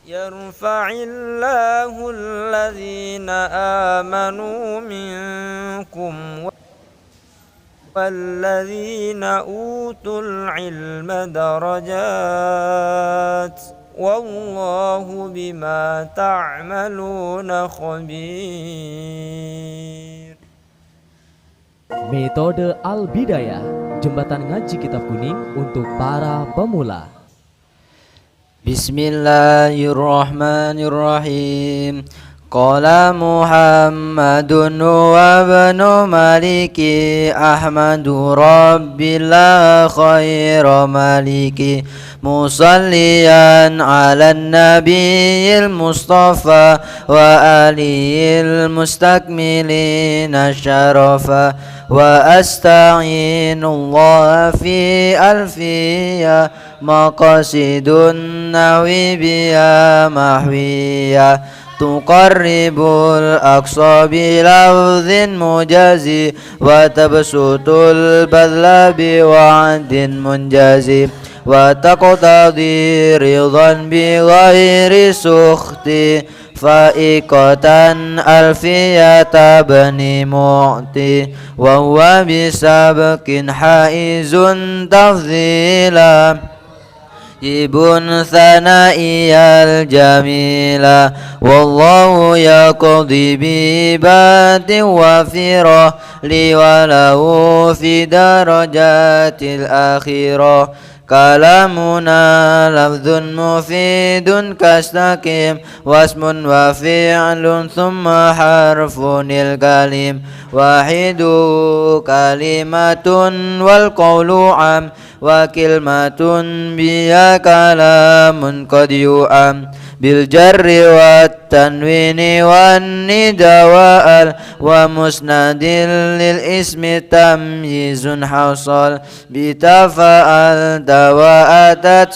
يرفع الله الذين آمنوا منكم والذين أوتوا العلم درجات والله بما تعملون خبير. Metode Al-Bidayah, jembatan ngaji kitab kuning untuk para pemula. Bismillahirrahmanirrahim. Qala Muhammadun wa ibnu Maliki Ahmadu Rabbillah khaira maliki musalliyan ala nabiyil mustafa wa aliyil mustakmilina syarafa wa asta'inullah fi alfiya maqasidun nawi biya mahwiya tuqarribul aqsa bilawdhin mujazi wa tabsutul badla biwa'din munjazi wa taqtadi ridhan bi ghairi sukhti fa'iqatan alfiyata bani mu'ti wa huwa bisabqin haizun tafdhila ibun thana'iyal jamila wallahu yaqdi bibati wa firah li walahu fi darajatil akhirah kalamuna lafdhun mufidun kastaqim wasmun wa fi'lun thumma harfunil kalim wahidu kalimatun wal qawlu am wa kilmatun biya kalamun qad yu'am bil jarri wat tanwini wan nida wa al wa musnadil lil ismi tamyizun hasal bi tafa'al dawa atat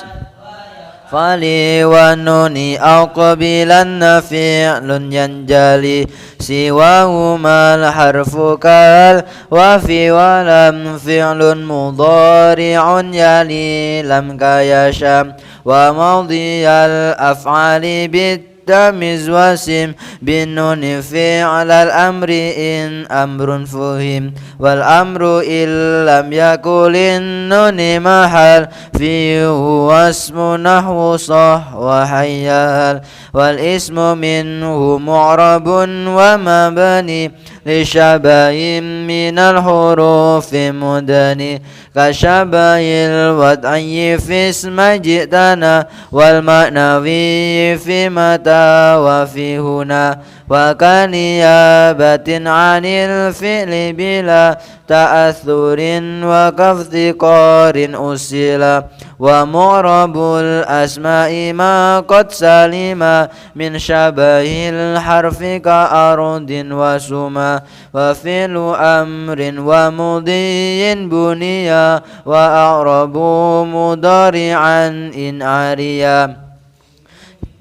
fali wa nuni au qabilan fi'lun yanjali siwahumal harfu kal wa fi wa lam fi'lun mudhari'un yali lam kayasham wa madiyal af'ali bit tamiz wasim bin nuni fi'lal amri in amrun fuhim wal amru illam yakulin nuni mahal fi wasmu nahwu sah wa hayyal wal ismu minhu mu'rabun wa mabani li syabahin minal hurufi mudani kasyabayil wad'i fi isma ji'tana wal ma'nawi fi mata wa fi huna wa kaniyabatin anil fi'li bila ta'athurin wa kaftiqarin usila wa mu'rabul asma'i ma qad salima min syabahil harfi ka ardin wa suma wa fi'lu amrin wa mudiyin buniya wa a'rabu mudari'an in ariya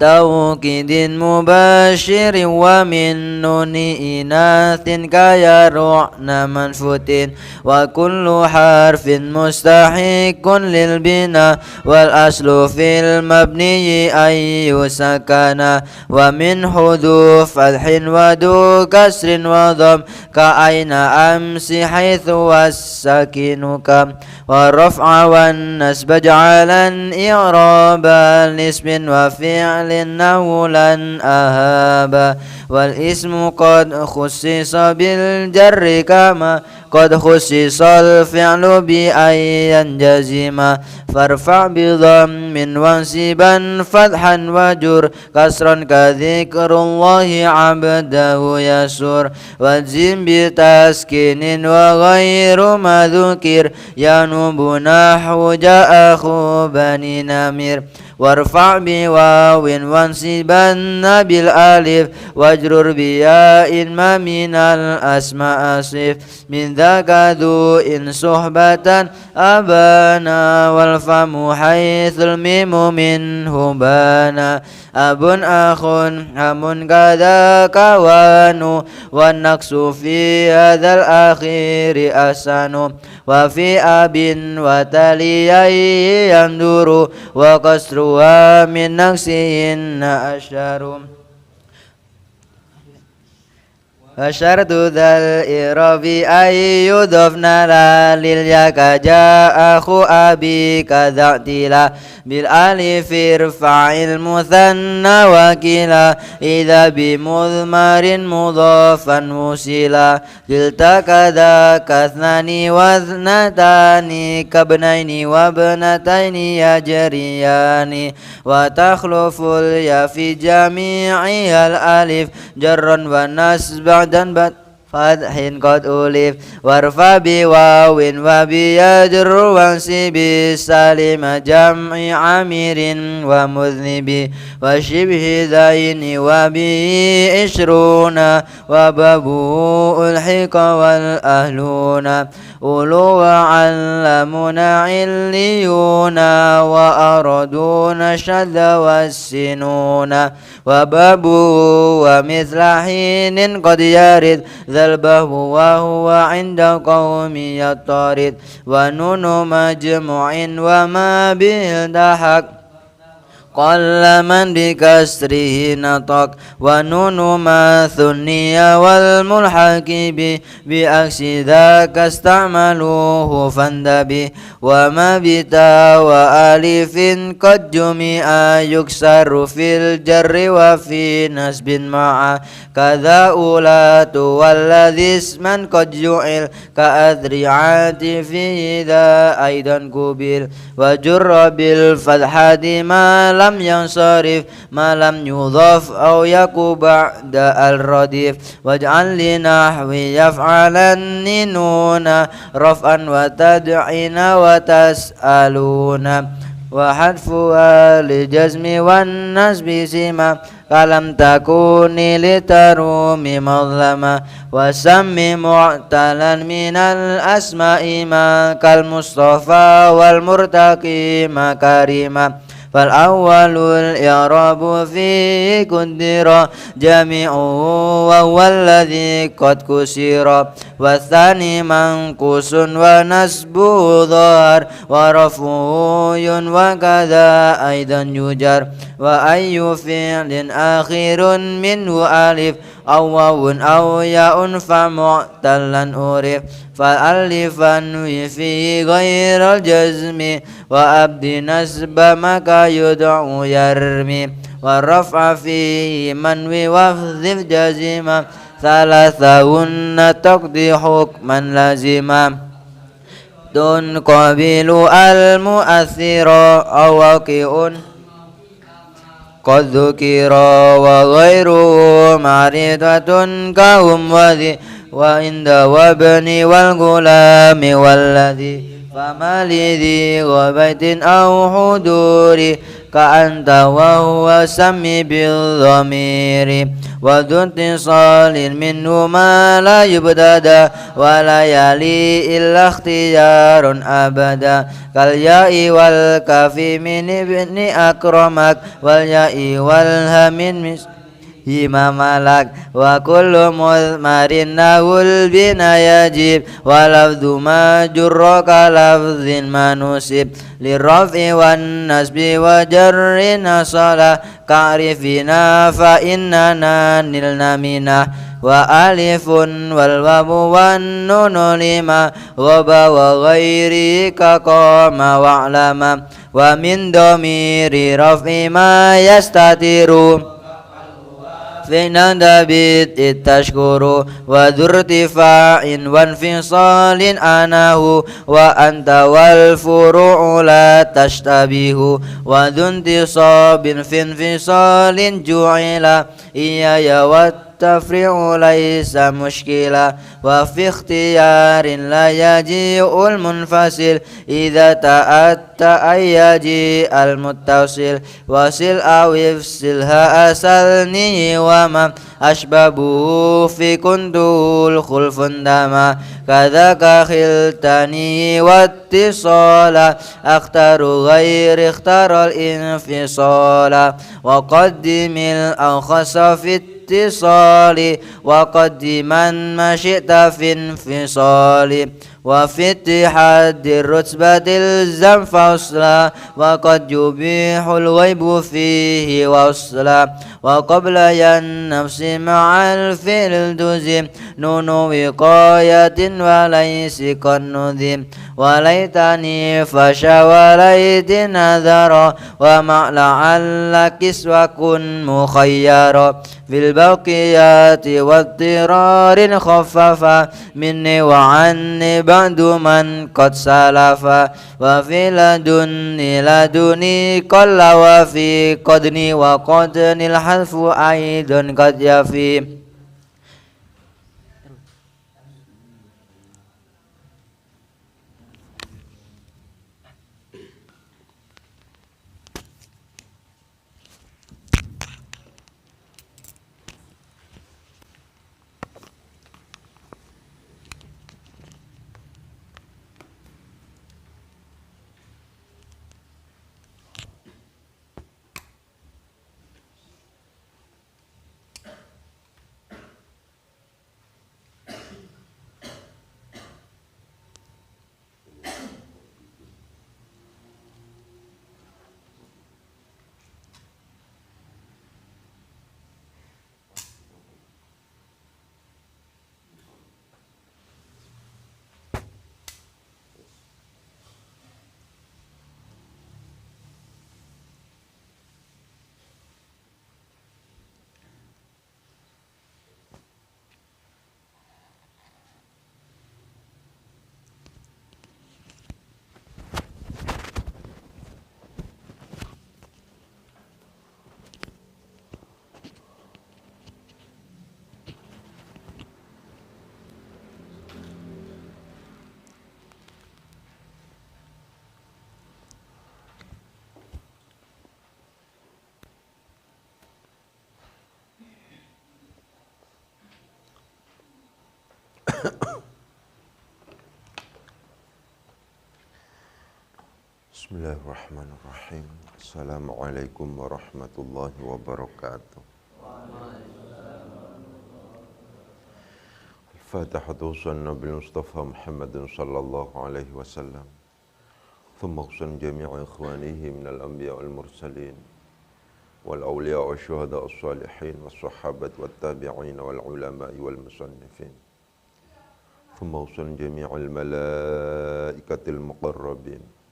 tawkidin mubashirin wa min nuni inathin kaya ru'na manfutin wa kullu harfin mustahikun lil bina wal aslu fil mabniyi ayyu sakana wa min huduf falhin wa du kasrin wa dham ka aina amsi haythu was sakinu kam wa raf'a wan nasba ja'alan i'raban ismin wa fi'l nawlan ahaba wal ismu qad khussisa bil jarri kama qad khussisal fi'lu bi ayyan jazima farfa' bi dhammin wansiban fathan wajur kasran ka dzikrullahi abdahu yasur wajim bi taskinin wa ghairu madhukir yanubu nahwu ja'akhu bani namir warfa' bi wawin wansiban bil alif wajrur bi ya'in ma minal asma asif min dzakadu in suhbatan abana wal famu haitsul mimu minhu bana abun akhun hamun kada kawanu wan naqsu fi hadzal akhiri asanu wa fi abin wa taliyai yanduru wa kasru ومن نقصهن أشهر وشرط ذا الإعراب أن يضفن لا للياء كجاء أخو أبيك ذا اعتلا بالألف ارفع المثنى وكلا إذا بمضمر مضافا وصلا كلتا كذاك اثنان واثنتان كابنين وابنتين يجريان وتخلف الياء في جميعها الألف جرا والنصب فتح قد ألف وارفع بواو وبيجر وانصب سالم جمع عامر ومذنب وشبه ذين وبه عشرون وبابه الحق والأهلون أولو وعلمون عليون وأرادون شذ والسنون وبابه ومثل حين قد يرد ذا البهو وهو عند قوم يطارد ونون مجموع وما به التحق قل من بكسره نطق ونون ما ثني والملحق بعكس ذاك استعملوه فاندبه وما بتا وألف قد جمع يكسر في الجر وفي نسب معه كذا أولات والذي اسما قد جعل كأذرعات فيه ذا أيضا قبل وجر بالفتحة ما لم ينصرف ما لم يضاف أو يكو بعد الرديف واجعل لنحو يفعلن نون رفعا وتدعين وتسألون وحذفها للجزم والنسب سما فلم تكن لتروم مظلمة وسم معتلا من الأسماء ما كالمصطفى والمرتقي مكارما فالأول الإعراب فيه قدر جميعه وهو الذي قد كسر والثاني منقوص ونسبه ظهر ورفعه وكذا أيضا يجر وأي فعل آخر منه ألف أو واو أو ياء فمعتلا أعرف فألفا فيه غير الجزم وأبد نسب مكا يدعو يرمي والرفع فيه منوي واحذف جزما ثلاثهن تقضي حكما لازما قبيل المؤثر أو واقع قد ذكر وغيره معرفة كهم وذي وعند وابن والغلام والذي فما لذي وبيت أو حضور كأنت وهو سمي بالضمير وذو اتصال منه ما لا يبتدى ولا يلي إلا اختيار أبدا كالياء والكاف من ابن أكرمك والياء والهم من هما ملك وكل مضمر له البنا يجب ولفظ ما جر كلفظ ما نصب للرفع والنسب وجر نصلا كعرفنا فإننا نلنا منه وألف والواو والنون لما غب وغيره كقام واعلم ومن ضمير رفع ما يستتر فإن دبيت التشكر وذو ارتفاع وانفصال أناه وأنت والفروع لا تشتبه وذو انتصاب في انفصال جعل إياي والتفريع ليس مشكلا وفي اختيار لا يجيء المنفصل إذا تأتى أن يجيء المتصل وصل أو افصلها أسلني وما أشبابه في كنته الخلف دما كذاك خلتني واتصالا اختار غير اختار الانفصال وقدم الأخص في اتصال وقدما ما شئت في انفصال وفي اتحاد الرتبة الزم فصلا وقد يبيح الغيب فيه وصلا وقبل النفس مع الفعل تزم نون وقاية وليس قد نذم وليتني فشا وليت نذرا ومع لعل كسوة كن مخيرا في البقيات واضطرار خففا مني وعني بعد من قد سلفا وفي لدني قل وفي قدني وقدني الحذف أيضا قد يفي. Bismillahirrahmanirrahim. Assalamualaikum warahmatullahi wabarakatuh. Al-Fatihatu sanna bil Mustafa Muhammadin sallallahu alaihi wasallam. Thumma qsan jami'a ikhwanihi minal anbiya wal mursalin wal awliya wa syuhada as-salihin was sahabat wat tabi'in wal ulama'i wal musannifin. Thumma qsan jami'al malaikatil muqarrabin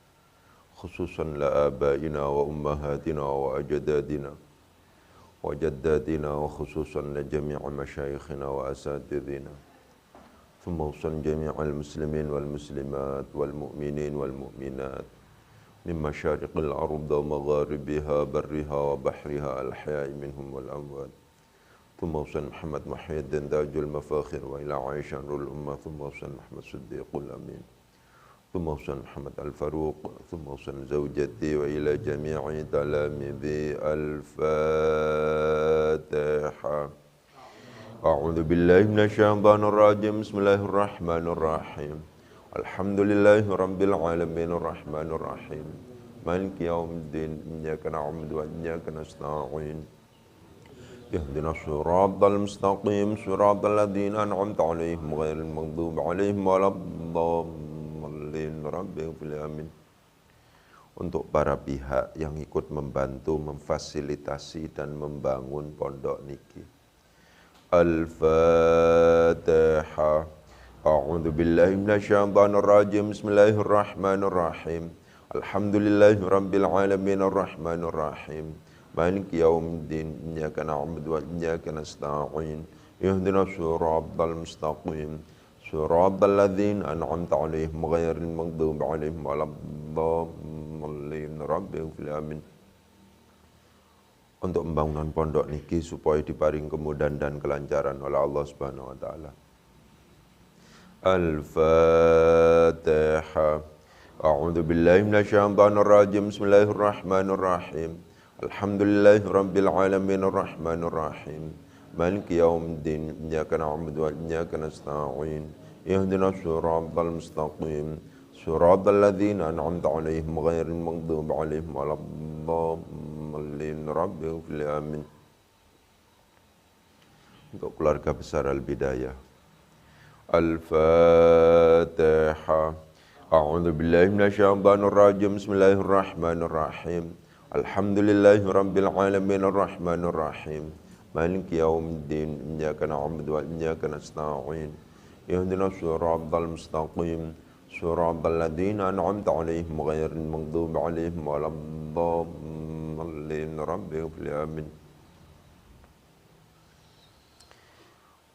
khususan لآبائنا وأمهاتنا وأجدادنا وجداتنا وخصوصا لجميع مشايخنا وأساتذتنا ثم وصل جميع المسلمين والمسلمات والمؤمنين والمؤمنات من مشارق الأرض ومغاربها برها وبحرها الأحياء منهم والأموات ثم وصل محمد محي الدين تاج المفاخر وإلى عائشة نور الأمة ثم وصل محمد صديق الأمين ثم وصل محمد الفاروق ثم وصل زوجتي وإلى جميع تلاميذي. الفاتحة. أعوذ بالله من الشيطان الرجيم. بسم الله الرحمن الرحيم. الحمد لله رب العالمين الرحمن الرحيم مالك يوم الدين إياك نعبد وإياك نستعين اهدنا الصراط المستقيم صراط الذين أنعمت عليهم غير المغضوب عليهم ولا الضالين. Amin. Untuk para pihak yang ikut membantu, memfasilitasi dan membangun pondok niki. Al-Fatihah. A'udzu billahi minasyaitonir rajim. Bismillahirrahmanirrahim. Alhamdulillahirabbil alamin arrahmanir rahim. Maliki yaumiddin. Iyyaka na'budu wa iyyaka nasta'in. Ihdinas siratal mustaqim. Suratal ladzina an'amta 'alaihim ghairil maghdubi 'alaihim waladdallin. Rabbil alamin. Untuk pembangunan pondok niki supaya diparing kemudahan dan kelancaran oleh Allah Subhanahu wa taala. Al-Fatihah. A'udzu billahi minasyaitonir rajim. Bismillahirrahmanirrahim. Alhamdulillahirabbil alamin arrahmanir rahim. Maliki yaumiddin. Iyyaka na'budu wa iyyaka nasta'in. Ihdinas siratal mustaqim. Siratal ladzina an'amta 'alaihim ghairil maghdubi 'alaihim waladdallin. Rabbil alamin. Untuk keluarga besar Al-Bidayah, Al-Fatihah. A'udzu billahi minasyaitonir rajim. Bismillahirrahmanirrahim. Alhamdulillahirabbil alamin arrahmanir rahim. Maliki yaumiddin. Iyyaka na'budu wa iyyaka nasta'in. Ihdinas siratal mustaqim. Siratal ladzina an'amta 'alaihim ghairil maghdubi 'alaihim waladdallin. Rabbil alamin.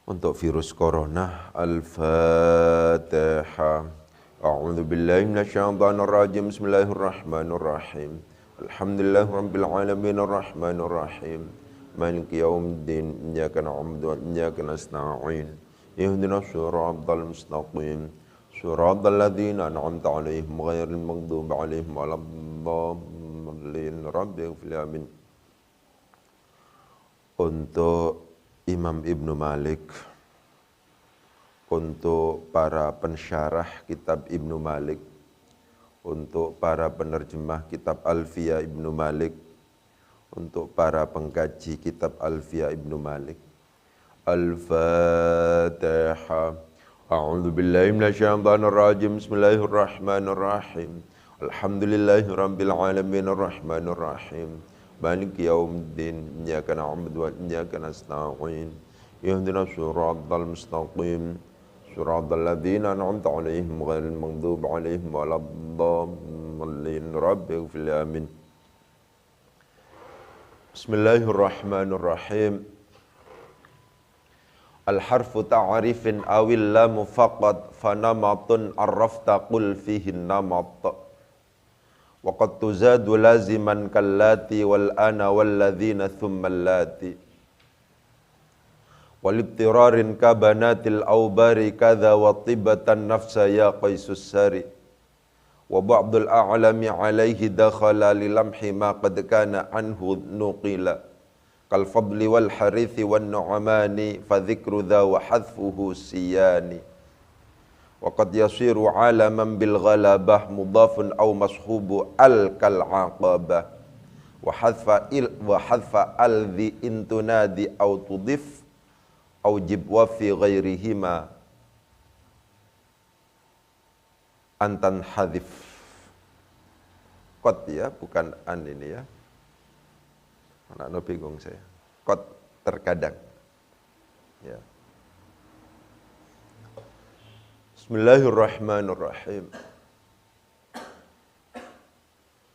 Untuk virus corona, Al-Fatihah. A'udzu billahi minasyaitonir rajim. Bismillahirrahmanirrahim. Alhamdulillahirabbil alamin arrahmanir rahim. Maliki yaumiddin. Iyyaka na'budu wa iyyaka nasta'in. Ihdinas siratal mustaqim. Siratal ladzina an'amta 'alaihim ghairil maghdubi 'alaihim waladdallin. Rabbil alamin. Untuk Imam Ibnu Malik, untuk para pensyarah kitab Ibnu Malik, untuk para penerjemah kitab Alfiyah Ibnu Malik, untuk para pengkaji kitab Alfiyah Ibnu Malik. Al-Fatihah. A'udzu billahi minasyaitonir rajim. Bismillahirrahmanirrahim. Alhamdulillahirabbil alamin arrahmanir rahim. Maliki yaumiddin. Iyyaka na'budu wa iyyaka nasta'in. Ihdinas siratal mustaqim. Siratal ladzina an'amta 'alaihim ghairil maghdubi 'alaihim waladdallin. Rabbil alamin. Bismillahirrahmanirrahim. Al-harfu ta'rifin awil lamu faqad fanamatun arrafta qul fihi namat. Wa qad tuzadu laziman kallati wal ana wal ladzina thumma allati. Wal ibtirarin kabanatil aubari kadza wa tibatan nafsa ya qaisus sari. Wa ba'dul a'lami alaihi dakhala lilamhi ma qad kana anhu nuqila. Kal fadli wal harithi wan nu'mani fa dhikru dha wa hadfuhu siyani. Wa qad yasiru alaman bil ghalabah mudafun aw mashubu al kal aqabah. Wa hadfa al dhi intunadi aw tudif aw jib wa fi ghairihima antan hadif. Qad ya, bukan an ini ya. Anak-anak bingung saya. Qad terkadang. Ya. Bismillahirrahmanirrahim.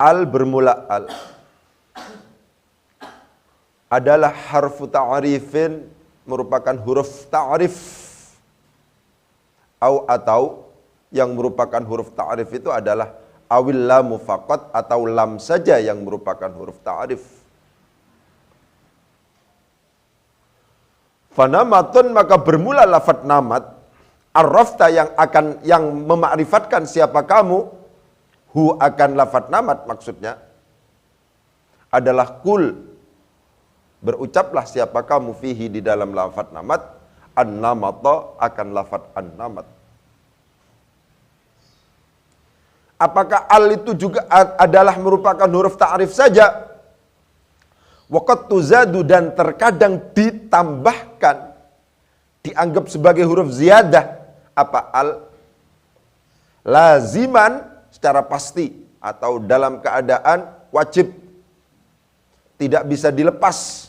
Al bermula al adalah harfu ta'rifin, merupakan huruf ta'rif. Atau yang merupakan huruf ta'rif itu adalah awil lamu faqat, atau lam saja yang merupakan huruf ta'rif. Fanamatun, maka bermula lafadz namat. Arrafta, yang memakrifatkan siapa kamu. Hu akan lafadz namat, maksudnya adalah kul, berucaplah siapa kamu fihi di dalam lafadz namat. An-namata akan lafadz an-namat. Apakah al itu juga adalah merupakan huruf ta'rif saja? Waqad tuzadu, dan terkadang ditambahkan, dianggap sebagai huruf ziyadah. Apa al? Laziman secara pasti, atau dalam keadaan wajib, tidak bisa dilepas.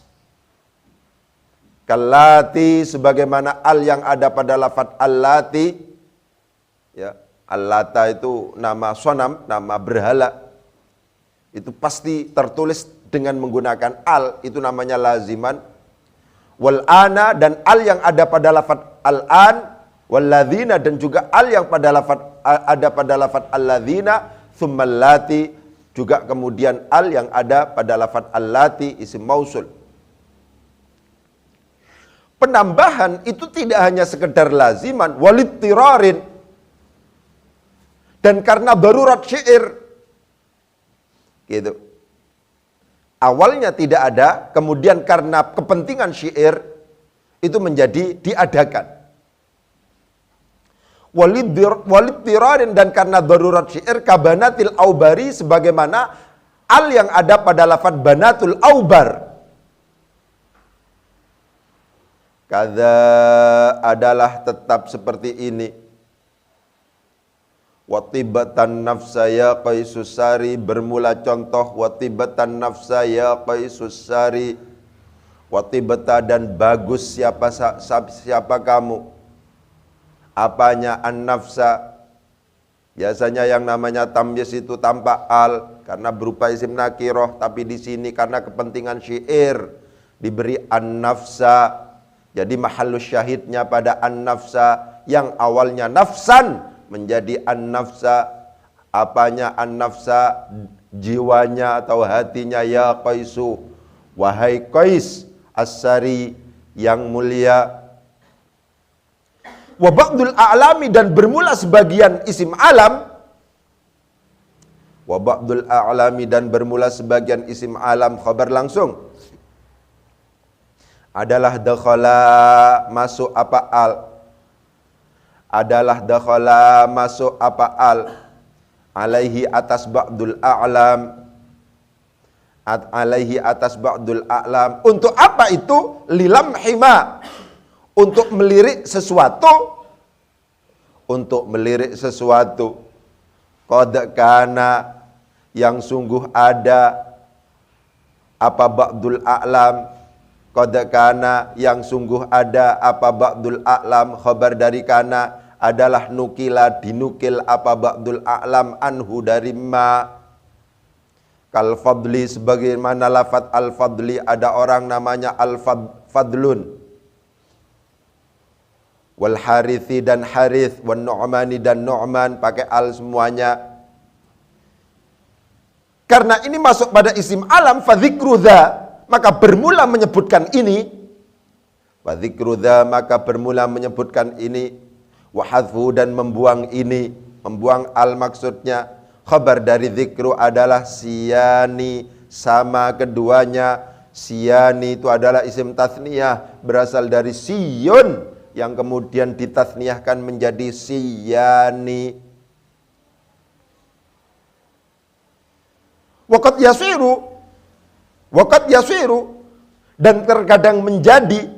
Kallati, sebagaimana al yang ada pada lafadz allati. Ya, allata itu nama sonam, nama berhala. Itu pasti tertulis dengan menggunakan al, itu namanya laziman. Wal ana, dan al yang ada pada lafadz al-an. Wal ladzina, dan juga al yang pada ada pada lafadz al-ladzina. Tsumma allati, juga kemudian al yang ada pada lafadz allati, isim mausul. Penambahan itu tidak hanya sekedar laziman, walittirarin, dan karena darurat syair. Gitu. Awalnya tidak ada, kemudian karena kepentingan syair itu menjadi diadakan. Walittirarin, dan karena darurat syair, kabanatil aubari, sebagaimana al yang ada pada lafadz banatul aubar. Kadza adalah tetap seperti ini. Watibatan nafsa ya Qaisus Sari, bermula contoh watibatan nafsa ya Qaisus Sari. Watibata dan bagus siapa kamu. Apanya an-nafsa? Biasanya yang namanya tamyiz itu tanpa al karena berupa isim nakiroh, tapi di sini karena kepentingan syair diberi an-nafsa. Jadi mahallus syahidnya pada an-nafsa yang awalnya nafsan menjadi an-nafsa. Apanya an-nafsa? Jiwanya atau hatinya ya Qaisu, wahai Qais as-Sari yang mulia. Wa ba'dul a'lami dan bermula sebagian isim alam. Wa ba'dul a'lami dan bermula sebagian isim alam khabar langsung. Adalah dakhala masuk apa al. Adalah dakhala masuk apa al. Alaihi atas ba'dul a'lam. Alaihi atas ba'dul a'lam. Untuk apa itu? Lilam hima. Untuk melirik sesuatu. Untuk melirik sesuatu. Qad kana yang sungguh ada. Apa ba'dul a'lam. Qad kana yang sungguh ada. Apa ba'dul a'lam. Khabar dari kana adalah nukila dinukil apa ba'dul a'lam anhu dari ma. Kal fadli sebagaimana lafaz al fadli, ada orang namanya al fadlun. Wal harithi dan harith, wan nu'mani dan nu'man, pakai al semuanya. Karena ini masuk pada isim alam, fadzikru dza, maka bermula menyebutkan ini. Fadzikru dza, maka bermula menyebutkan ini. Wa hadfu dan membuang ini, membuang al maksudnya. Khabar dari zikru adalah siyani, sama keduanya. Siyani itu adalah isim tathniyah, berasal dari siyun yang kemudian ditathniyahkan menjadi siyani. Waqad yasiru dan terkadang menjadi.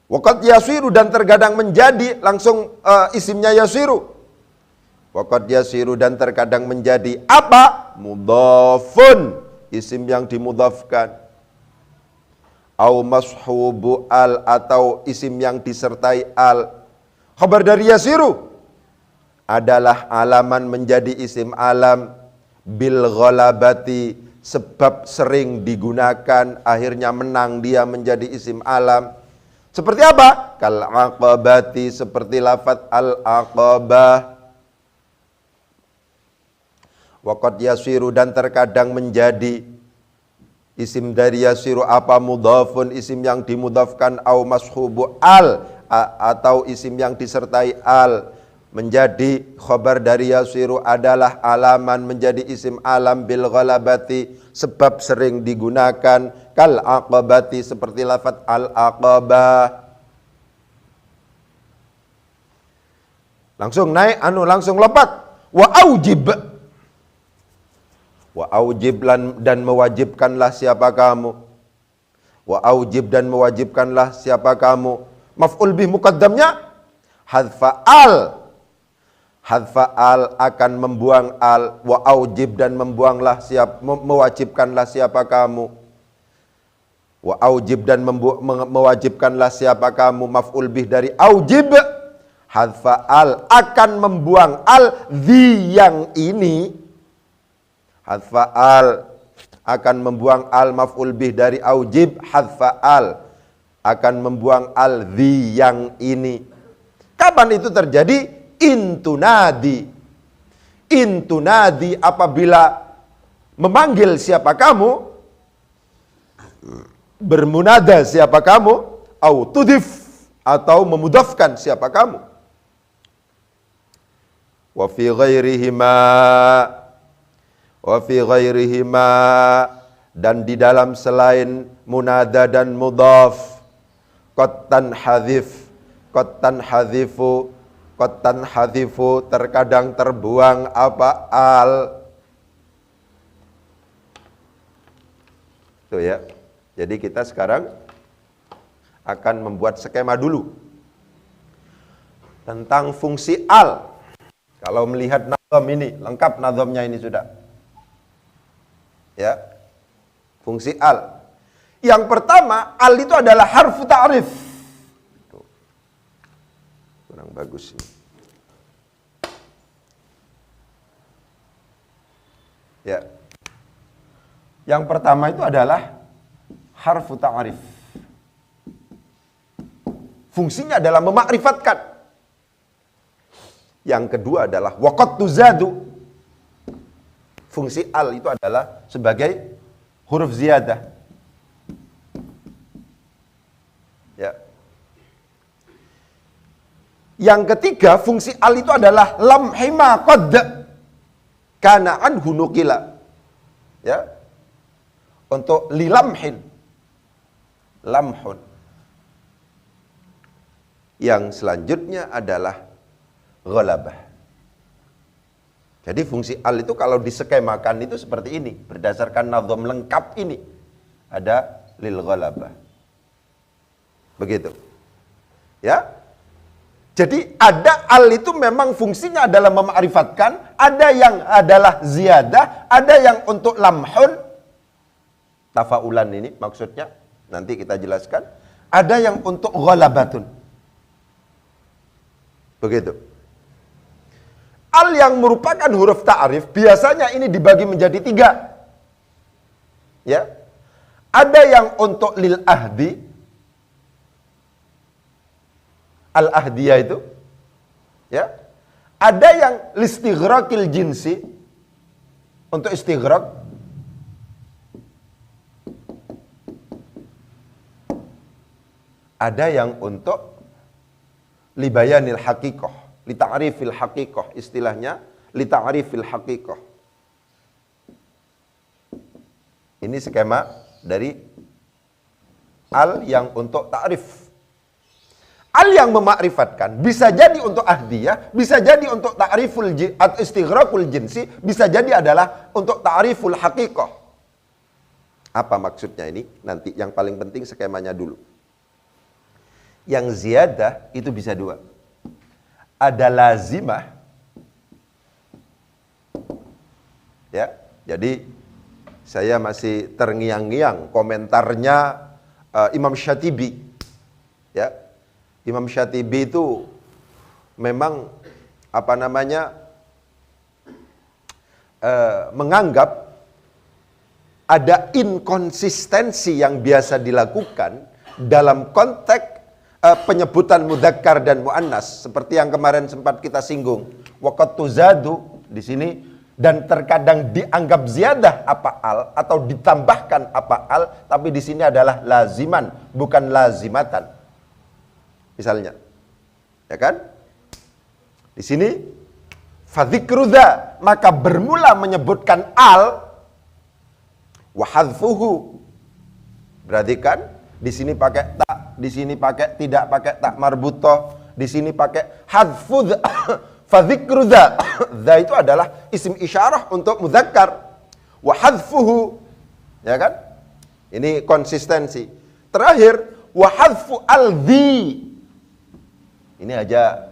Waqad yasiru dan terkadang menjadi, langsung isimnya yasiru. Waqad yasiru dan terkadang menjadi apa? Mudhafun, isim yang dimudhafkan. Au mashubu al, atau isim yang disertai al. Khabar dari yasiru adalah alaman menjadi isim alam bil ghalabati, sebab sering digunakan akhirnya menang dia menjadi isim alam. Seperti apa? Kal aqabati, seperti lafaz al aqabah. Waqad yasiru dan terkadang menjadi isim dari yasiru apa? Mudhafun, isim yang dimudhafkan, au mashubu al, atau isim yang disertai al. Menjadi khabar dari yasiru adalah alaman menjadi isim alam bil ghalabati, sebab sering digunakan. Kal aqabati, seperti lafaz al aqabah. Langsung naik, langsung lompat. Wa aujib. Wa aujib dan mewajibkanlah siapa kamu. Wa aujib dan mewajibkanlah siapa kamu. Maf'ul bih muqaddamnya hadfa al. Hadfa al akan membuang al. Wa aujib dan membuanglah mewajibkanlah siapa kamu. Wa aujib dan mewajibkanlah siapa kamu. Maf'ul bih dari aujib. Hadfa al akan membuang al dhi yang ini. Hadfa al akan membuang al, maf'ul bih dari aujib. Hadfa al akan membuang al dhi yang ini. Kapan itu terjadi? Intunadi. Intunadi apabila memanggil siapa kamu, bermunada siapa kamu, au tudif atau memudafkan siapa kamu. Wa fi ghairihima dan di dalam selain munada dan mudhaf. Qad tanhadhifu terkadang terbuang apa? Al. Itu ya. Jadi kita sekarang akan membuat skema dulu tentang fungsi al. Kalau melihat nazam ini, lengkap nazamnya ini sudah. Ya. Fungsi al. Yang pertama, al itu adalah harfu ta'rif. Tuh. Kurang bagus ini. Ya. Yang pertama itu adalah harfu ta'rif. Fungsinya adalah memakrifatkan. Yang kedua adalah waqad tuzadu. Fungsi al itu adalah sebagai huruf ziyadah. Ya. Yang ketiga, fungsi al itu adalah lamhi ma qad kana anhu nuqila. Ya. Untuk lilamhin. Lamhun. Yang selanjutnya adalah ghalabah. Jadi fungsi al itu kalau diskemakan itu seperti ini, berdasarkan nazam lengkap ini. Ada lil ghalabah. Begitu. Ya. Jadi ada al itu memang fungsinya adalah mema'rifatkan, ada yang adalah ziyadah, ada yang untuk lamhun, tafaulan ini maksudnya, nanti kita jelaskan. Ada yang untuk ghalabatun. Begitu. Al yang merupakan huruf ta'rif, biasanya ini dibagi menjadi 3. Ya. Ada yang untuk lil ahdi, al-ahdiyah itu. Ya. Ada yang listighraqil jinsi, untuk istighraq. Ada yang untuk libayanil haqiqah, li ta'rifil haqiqah, istilahnya li ta'rifil haqiqah. Ini skema dari al yang untuk ta'rif. Al yang memakrifatkan bisa jadi untuk ahdiyah, bisa jadi untuk ta'riful atau istighraqul jinsi, bisa jadi adalah untuk ta'riful haqiqah. Apa maksudnya ini? Nanti yang paling penting skemanya dulu. Yang ziyadah itu bisa 2. Ada lazimah. Ya, jadi saya masih terngiang-ngiang komentarnya Imam Syatibi. Ya. Imam Syatibi itu memang menganggap ada inkonsistensi yang biasa dilakukan dalam konteks penyebutan mudzakkar dan muannas, seperti yang kemarin sempat kita singgung. Waqad tuzadu di sini, dan terkadang dianggap ziyadah apa al atau ditambahkan apa al, tapi di sini adalah laziman, bukan lazimatan. Misalnya, ya kan? Di sini fadzikru dza, maka bermula menyebutkan al wa hadzfuhu. Berarti kan di sini pakai tak, di sini pakai tidak pakai tak marbutah, di sini pakai hadzfu fadzikru dza. Dza itu adalah isim isyarah untuk mudzakkar. Wa hadzfuhu, ya kan? Ini konsistensi. Terakhir, wa hadzfu al-dzi. Ini aja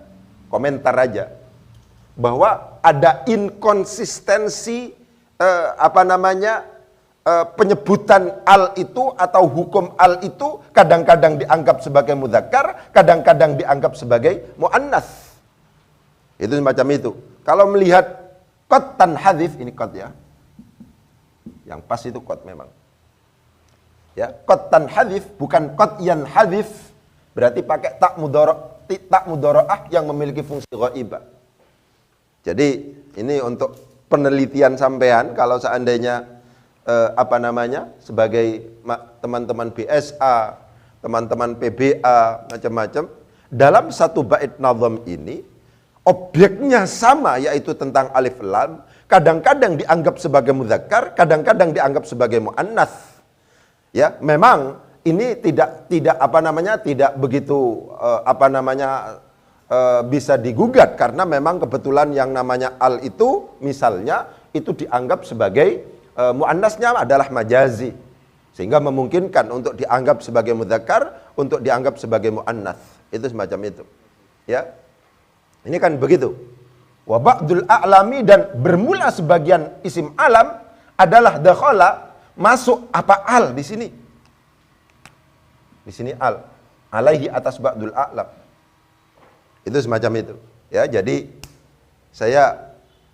komentar aja bahwa ada inkonsistensi penyebutan al itu atau hukum al itu kadang-kadang dianggap sebagai mudzakkar, kadang-kadang dianggap sebagai muannas. Itu semacam itu. Kalau melihat qad tanhadzif, ini qad ya. Yang pas itu qad memang. Ya, qad tanhadzif bukan qad yanhadzif. Berarti pakai tak mudharaah yang memiliki fungsi ghaibah. Jadi ini untuk penelitian sampean, kalau seandainya sebagai teman-teman BSA, teman-teman PBA, macam-macam, dalam satu bait nazam ini objeknya sama, yaitu tentang alif lam, kadang-kadang dianggap sebagai mudzakkar, kadang-kadang dianggap sebagai muannas. Ya, memang ini tidak begitu bisa digugat, karena memang kebetulan yang namanya al itu misalnya itu dianggap sebagai muannasnya adalah majazi. Sehingga memungkinkan untuk dianggap sebagai mudzakkar, untuk dianggap sebagai muannats. Itu semacam itu. Ya. Ini kan begitu. Wa ba'dul a'lami, dan bermula sebagian isim alam adalah dakhala, masuk apa al di sini. Di sini al. Alaihi, atas ba'dul a'lam. Itu semacam itu. Ya, jadi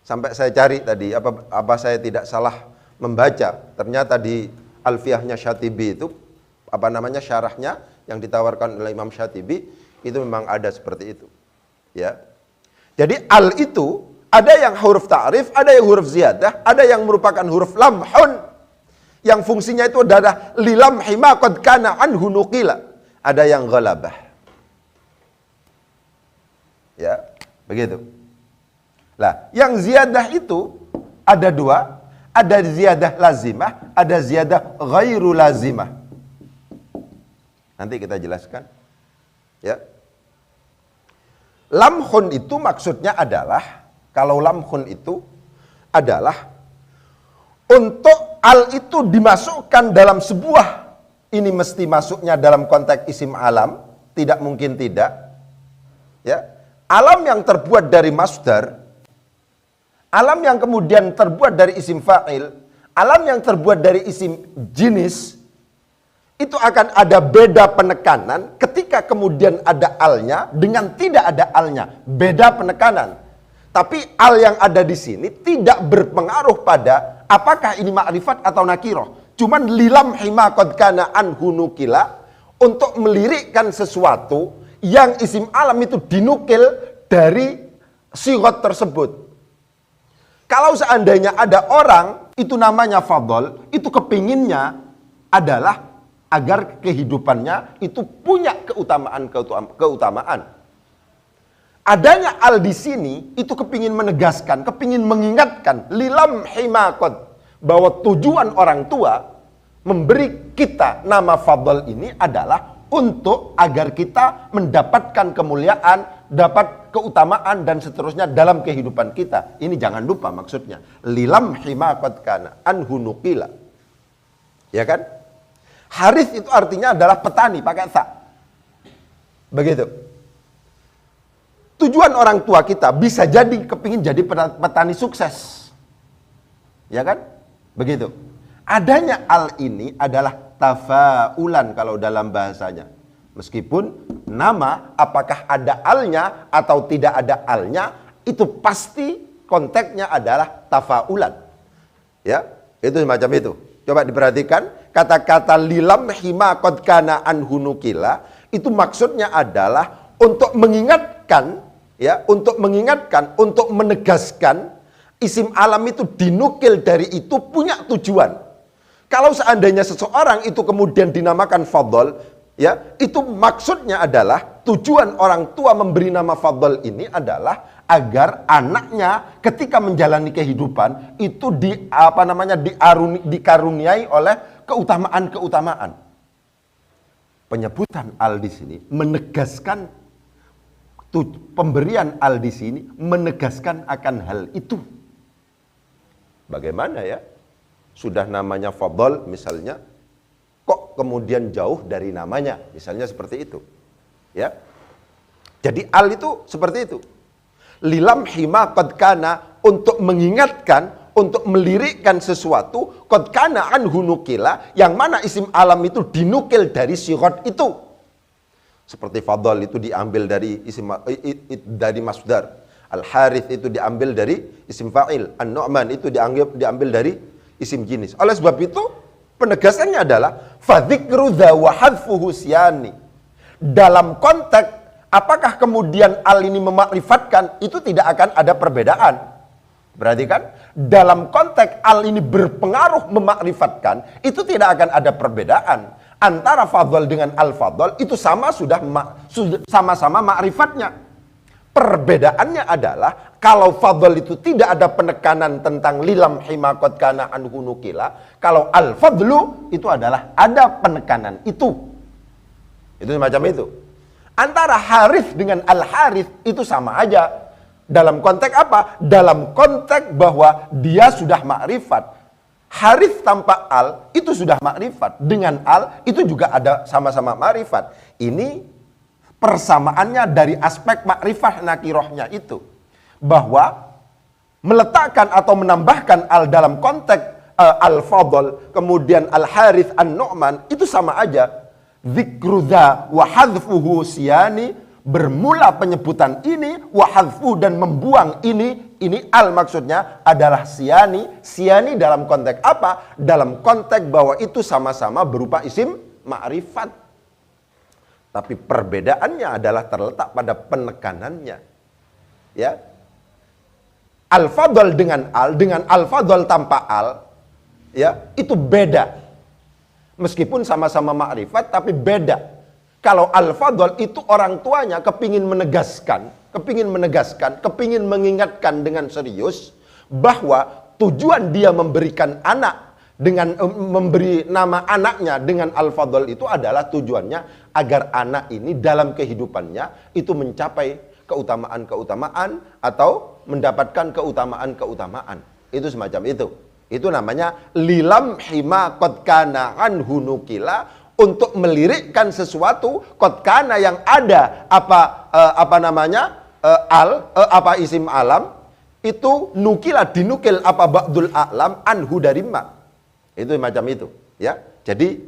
sampai saya cari tadi apa saya tidak salah membaca. Ternyata di Alfiyahnya Syatibi itu syarahnya yang ditawarkan oleh Imam Syatibi itu memang ada seperti itu. Ya. Jadi al itu ada yang huruf ta'rif, ada yang huruf ziyadah, ada yang merupakan huruf lamhun yang fungsinya itu adalah lilamhi ma qad kana anhu nuqila. Ada yang ghalabah. Ya, begitu. Lah, yang ziyadah itu ada dua. Ada ziyadah lazimah, ada ziyadah ghairu lazimah. Nanti kita jelaskan. Ya. Lamhun itu maksudnya adalah, kalau lamhun itu adalah untuk al itu dimasukkan dalam sebuah, ini mesti masuknya dalam konteks isim alam, tidak mungkin tidak. Ya. Alam yang terbuat dari masdar, alam yang kemudian terbuat dari isim fa'il, alam yang terbuat dari isim jinis, itu akan ada beda penekanan ketika kemudian ada alnya dengan tidak ada alnya. Beda penekanan. Tapi al yang ada di sini tidak berpengaruh pada apakah ini ma'rifat atau nakiroh. Cuman lilamhi ma qad kana anhu nukila, untuk melirikkan sesuatu yang isim alam itu dinukil dari sigot tersebut. Kalau seandainya ada orang, itu namanya fadl, itu kepinginnya adalah agar kehidupannya itu punya keutamaan. Adanya al di sini, itu kepingin menegaskan, kepingin mengingatkan, lilamhi ma qad, bahwa tujuan orang tua memberi kita nama fadl ini adalah untuk agar kita mendapatkan kemuliaan, dapat keutamaan dan seterusnya dalam kehidupan kita. Ini jangan lupa maksudnya. Lilamhi ma qad kana anhu nuqila. Ya kan? Harith itu artinya adalah petani, pakai sa. Begitu. Tujuan orang tua kita bisa jadi kepingin jadi petani sukses. Ya kan? Begitu. Adanya al ini adalah tafaulan kalau dalam bahasanya. Meskipun nama apakah ada alnya atau tidak ada alnya, itu pasti konteksnya adalah tafaulan. Ya, itu semacam itu. Coba diperhatikan, kata-kata lilamhi ma qad kana anhu nukila, itu maksudnya adalah untuk mengingatkan, ya, untuk menegaskan isim alam itu dinukil dari itu punya tujuan. Kalau seandainya seseorang itu kemudian dinamakan fadl, ya, itu maksudnya adalah tujuan orang tua memberi nama fadl ini adalah agar anaknya ketika menjalani kehidupan itu dikaruniai oleh keutamaan-keutamaan. Penyebutan al di sini menegaskan, pemberian al di sini menegaskan akan hal itu. Bagaimana ya? Sudah namanya fadl misalnya, kok kemudian jauh dari namanya, misalnya seperti itu. Ya. Jadi al itu seperti itu. Lilamhi ma qad kana, untuk mengingatkan, untuk melirikkan sesuatu, qad kana anhu nukila, yang mana isim alam itu dinukil dari sigot itu. Seperti fadl itu diambil dari dari masdar. Al-Harith itu diambil dari isim fa'il. An-Nu'man itu diambil dari isim jinis. Oleh sebab itu, penegasannya adalah fadzikru dza wa hadfuhu syani. Dalam konteks apakah kemudian al ini memakrifatkan, itu tidak akan ada perbedaan. Berarti kan dalam konteks al ini berpengaruh memakrifatkan, itu tidak akan ada perbedaan antara fadl dengan al-fadl, itu sama-sama makrifatnya. Perbedaannya adalah kalau fadl itu tidak ada penekanan tentang lilamhi ma qad kana anhu nukila, kalau al-fadlu itu adalah ada penekanan itu. Itu semacam itu. Antara harith dengan al-harith itu sama aja. Dalam konteks apa? Dalam konteks bahwa dia sudah makrifat. Harith tanpa al itu sudah makrifat. Dengan al itu juga ada sama-sama makrifat. Ini persamaannya dari aspek makrifat nakirohnya itu. Bahwa meletakkan atau menambahkan al dalam konteks al-fadl, kemudian al-harith an-nu'man, itu sama aja. Dzikrudha wa hadfuhu siyani, bermula penyebutan ini, wa hadfu dan membuang ini al maksudnya adalah siyani. Siyani dalam konteks apa? Dalam konteks bahwa itu sama-sama berupa isim ma'rifat. Tapi perbedaannya adalah terletak pada penekanannya. Ya. Al-fadl dengan al-fadl tanpa al, ya, itu beda. Meskipun sama-sama ma'rifat tapi beda. Kalau al-fadl itu orang tuanya kepingin menegaskan, kepingin mengingatkan dengan serius bahwa tujuan dia memberikan anak dengan memberi nama anaknya dengan al-fadl itu adalah tujuannya agar anak ini dalam kehidupannya itu mencapai keutamaan-keutamaan atau mendapatkan keutamaan-keutamaan. Itu semacam itu. Itu namanya lilam hima qad kana anhu nukila, untuk melirikkan sesuatu qad kana yang ada apa isim alam itu nukila dinukil apa ba'dul a'lam anhu dari ma. Itu macam itu, ya. Jadi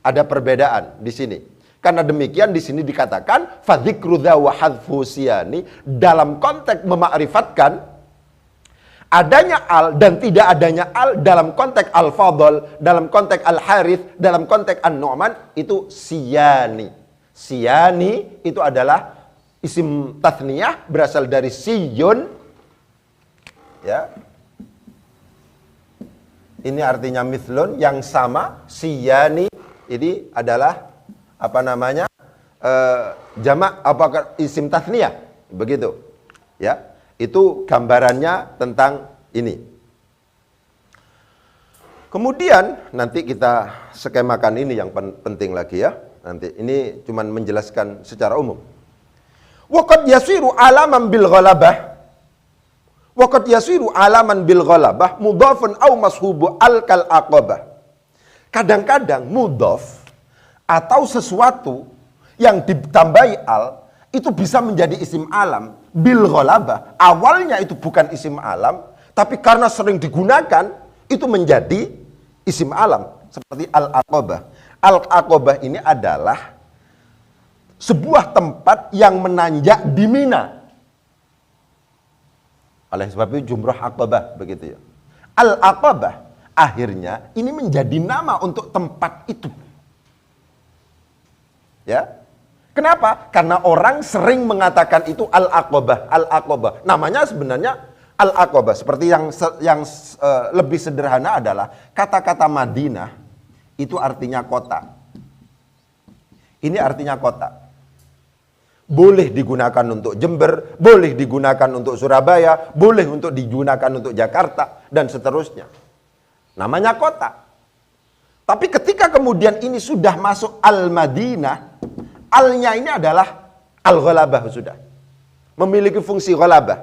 ada perbedaan di sini. Karena demikian di sini dikatakan fadzikru dza wa hadfu siyani, dalam konteks memakrifatkan adanya al dan tidak adanya al dalam konteks al-fadl, dalam konteks al-harith, dalam konteks an-nu'man itu siyani. Siyani itu adalah isim tathniyah berasal dari siyun. Ya. Ini artinya mithlun, yang sama. Siyani ini adalah jamak apakah isim tathniyah, begitu. Ya. Itu gambarannya tentang ini. Kemudian nanti kita skemakan ini yang penting lagi ya. Nanti ini cuman menjelaskan secara umum. Waqad yasiru alaman bil ghalabah. Waqad yasiru alaman bil ghalabah mudhafun aw mashubu al kal aqabah. Kadang-kadang mudhaf atau sesuatu yang ditambahi al itu bisa menjadi isim alam bil ghalabah. Awalnya itu bukan isim alam, tapi karena sering digunakan itu menjadi isim alam. Seperti al-aqabah. Al-aqabah ini adalah sebuah tempat yang menanjak di Mina. Oleh sebab itu jumrah aqabah, begitu ya. Al-aqabah akhirnya ini menjadi nama untuk tempat itu. Ya. Kenapa? Karena orang sering mengatakan itu al-aqabah, al-aqabah. Namanya sebenarnya al-aqabah. Seperti yang lebih sederhana adalah kata-kata Madinah itu artinya kota. Ini artinya kota. Boleh digunakan untuk Jember, boleh digunakan untuk Surabaya, boleh untuk digunakan untuk Jakarta dan seterusnya. Namanya kota. Tapi ketika kemudian ini sudah masuk al-Madinah, alnya ini adalah al-ghalabah sudah. Memiliki fungsi ghalabah.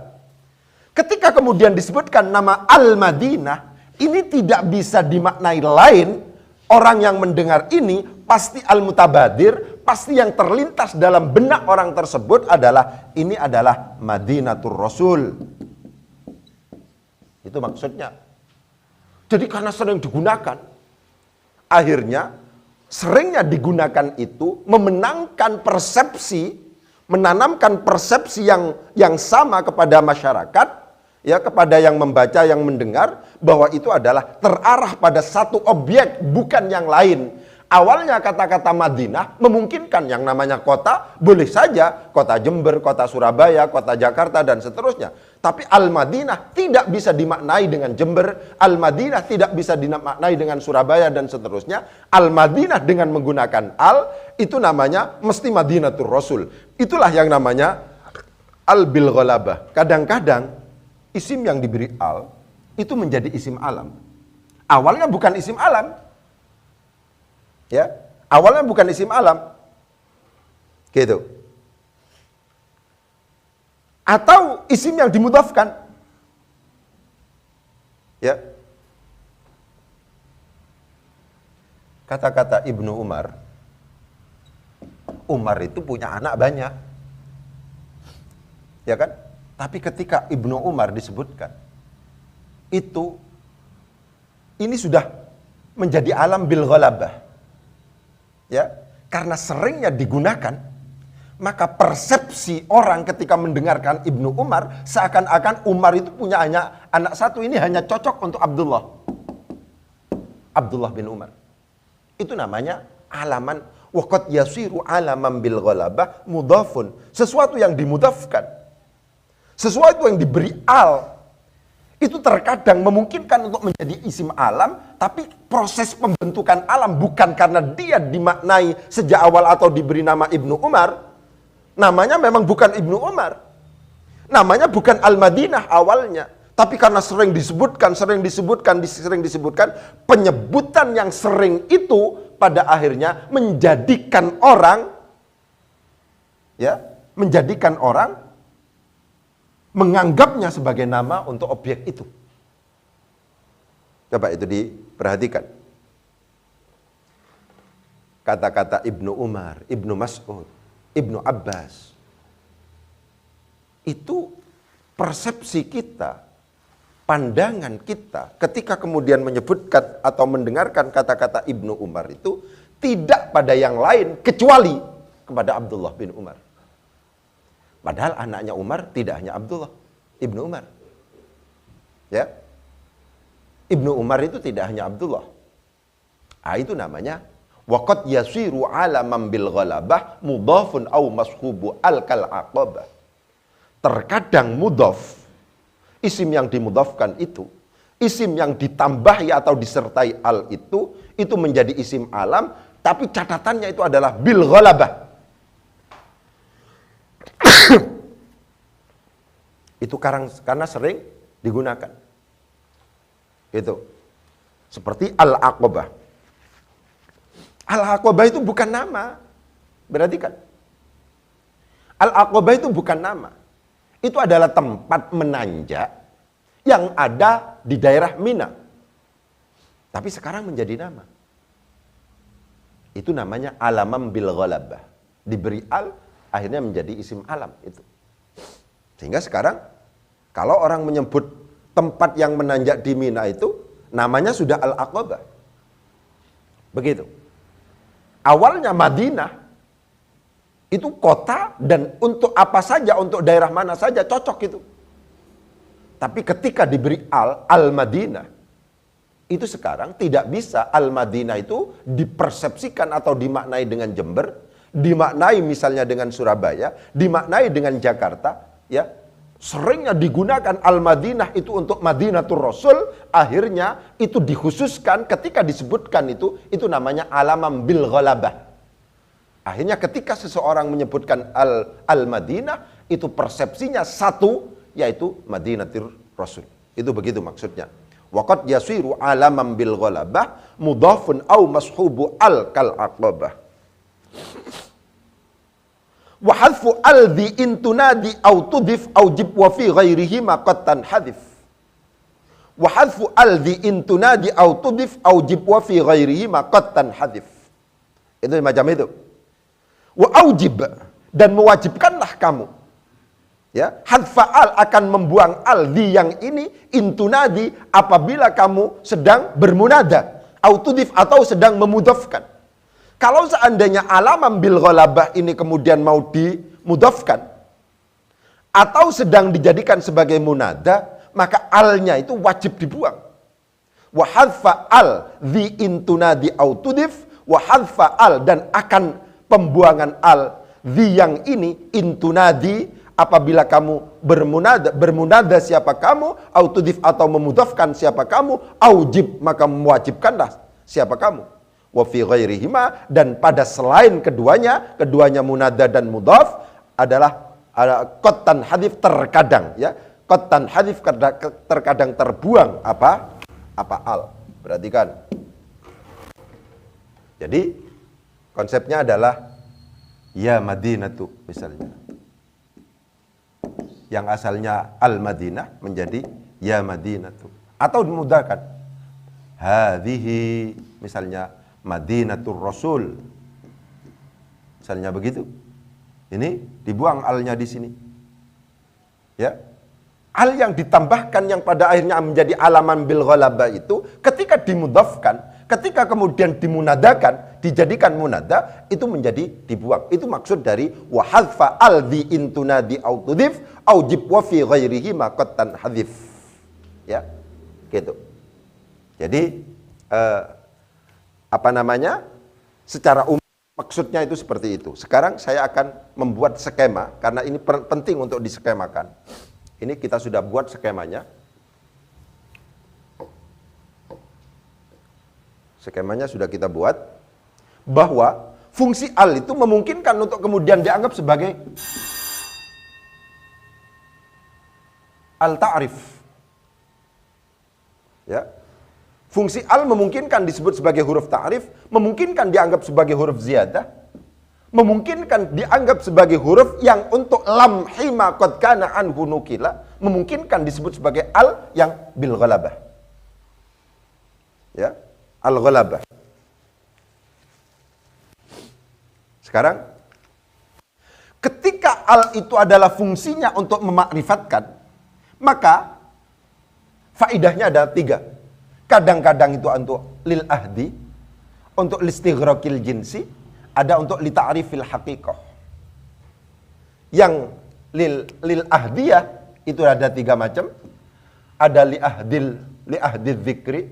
Ketika kemudian disebutkan nama al-Madinah, ini tidak bisa dimaknai lain. Orang yang mendengar ini pasti al-mutabadir, pasti yang terlintas dalam benak orang tersebut adalah ini adalah Madinatur Rasul. Itu maksudnya. Jadi karena sering digunakan, akhirnya seringnya digunakan itu memenangkan persepsi, menanamkan persepsi yang sama kepada masyarakat, ya, kepada yang membaca, yang mendengar, bahwa itu adalah terarah pada satu objek, bukan yang lain. Awalnya kata-kata Madinah memungkinkan yang namanya kota, boleh saja kota Jember, kota Surabaya, kota Jakarta, dan seterusnya. Tapi Al-Madinah tidak bisa dimaknai dengan Jember, Al-Madinah tidak bisa dimaknai dengan Surabaya, dan seterusnya. Al-Madinah dengan menggunakan al, itu namanya mesti Madinatur Rasul. Itulah yang namanya al-bil ghalabah. Kadang-kadang isim yang diberi al, itu menjadi isim alam. Awalnya bukan isim alam. Ya, awalnya bukan isim alam. Gitu. Atau isim yang dimudhafkan. Ya. kata-kata Ibnu Umar, Umar itu punya anak banyak. Ya kan? Tapi ketika Ibnu Umar disebutkan, ini sudah menjadi alam bil ghalabah. Ya, karena seringnya digunakan, maka persepsi orang ketika mendengarkan Ibnu Umar seakan-akan Umar itu punya hanya anak satu, ini hanya cocok untuk Abdullah bin Umar. Itu namanya alaman waqad yasiru alaman bil ghalabah mudhafun, sesuatu yang dimudafkan, sesuatu yang diberi al, itu terkadang memungkinkan untuk menjadi isim alam, tapi proses pembentukan alam bukan karena dia dimaknai sejak awal atau diberi nama Ibnu Umar. Namanya memang bukan Ibnu Umar, namanya bukan Al-Madinah awalnya, tapi karena sering disebutkan, penyebutan yang sering itu pada akhirnya menjadikan orang menganggapnya sebagai nama untuk objek itu. Coba itu diperhatikan. Kata-kata Ibnu Umar, Ibnu Mas'ud, Ibnu Abbas, itu persepsi kita, pandangan kita ketika kemudian menyebutkan atau mendengarkan kata-kata Ibnu Umar itu tidak pada yang lain kecuali kepada Abdullah bin Umar. Padahal anaknya Umar tidak hanya Abdullah, Ibnu Umar. Ya. Ibnu Umar itu tidak hanya Abdullah. Itu namanya waqad yasiru alaman bil ghalabah mudhafun aw mashubu al-kal aqabah. Terkadang mudhaf, isim yang dimudhafkan itu, isim yang ditambahi atau disertai al itu menjadi isim alam, tapi catatannya itu adalah bil ghalabah. Itu karena sering digunakan. Itu seperti al-aqabah. Al-aqabah itu bukan nama. Berarti kan al-aqabah itu bukan nama. Itu adalah tempat menanjak yang ada di daerah Mina. Tapi sekarang menjadi nama. Itu namanya alamam bil ghalabah. Diberi al, akhirnya menjadi isim alam itu. Sehingga sekarang kalau orang menyebut tempat yang menanjak di Mina itu namanya sudah Al-Aqabah. Begitu. Awalnya Madinah itu kota dan untuk apa saja, untuk daerah mana saja cocok itu. Tapi ketika diberi Al-Madinah, itu sekarang tidak bisa Al-Madinah itu dipersepsikan atau dimaknai dengan Jember, dimaknai misalnya dengan Surabaya, dimaknai dengan Jakarta, ya. Seringnya digunakan Al-Madinah itu untuk Madinatul Rasul, akhirnya itu dikhususkan ketika disebutkan itu namanya alamam bil ghalabah. Akhirnya ketika seseorang menyebutkan Al-Madinah, itu persepsinya satu, yaitu Madinatul Rasul. Itu begitu maksudnya. Waqad yasiru alamam bil ghalabah mudhafun aw mashubu al-kal aqabah. Wa hadfu aldi intunadi au tudif au jib wa fi ghairihi ma qad tanhadif. Wa hadfu aldi intunadi au tudif au jib wa fi ghairihi ma qad tanhadif. Itu macam itu. Wa aujib, dan mewajibkanlah kamu, ya, hadfa al, akan membuang aldi yang ini intunadi apabila kamu sedang bermunada, au tudif atau sedang memudafkan. Kalau seandainya alamam bil ghalabah ini kemudian mau dimudhafkan atau sedang dijadikan sebagai munada, maka alnya itu wajib dibuang. Wa hadfa al dhi intunadi au tudif, wa hadfa al, dan akan pembuangan al dhi yang ini intunadi apabila kamu bermunada siapa kamu, au tudif atau memudhafkan siapa kamu, aujib maka mewajibkanlah siapa kamu. Wa fi ghairihima, dan pada selain keduanya munada dan mudhaf adalah qattan hadif, terkadang, ya, qattan hadif terkadang terbuang apa al. Perhatikan. Jadi konsepnya adalah ya Madinatu misalnya. Yang asalnya Al-Madinah menjadi ya Madinatu, atau dimudahkan hadhihi misalnya Madinatul Rasul. Misalnya begitu. Ini dibuang alnya di sini. Ya. Al yang ditambahkan yang pada akhirnya menjadi alaman bil ghalabah itu ketika dimudhafkan, ketika kemudian dimunadakan, dijadikan munada, itu menjadi dibuang. Itu maksud dari wa hadfa al di intunadi au tudif au jib wa fi ghairihi ma qattan hadif. Ya. Gitu. Jadi secara umum maksudnya itu seperti itu. Sekarang saya akan membuat skema karena ini penting untuk diskemakan. Ini kita sudah buat skemanya. Skemanya sudah kita buat bahwa fungsi al itu memungkinkan untuk kemudian dianggap sebagai al-ta'rif. Ya. Fungsi al memungkinkan disebut sebagai huruf ta'rif, memungkinkan dianggap sebagai huruf ziyadah, memungkinkan dianggap sebagai huruf yang untuk lam hima qad kana anhu nukila, memungkinkan disebut sebagai al yang bil ghalabah. Ya, al ghalabah. Sekarang ketika al itu adalah fungsinya untuk memakrifatkan, maka faidahnya ada 3. Kadang-kadang itu untuk lil ahdi, untuk listighraqil jinsi, ada untuk li ta'rifil haqiqah. Yang lil ahdiyah itu ada 3 macam. Ada li ahdil dzikri.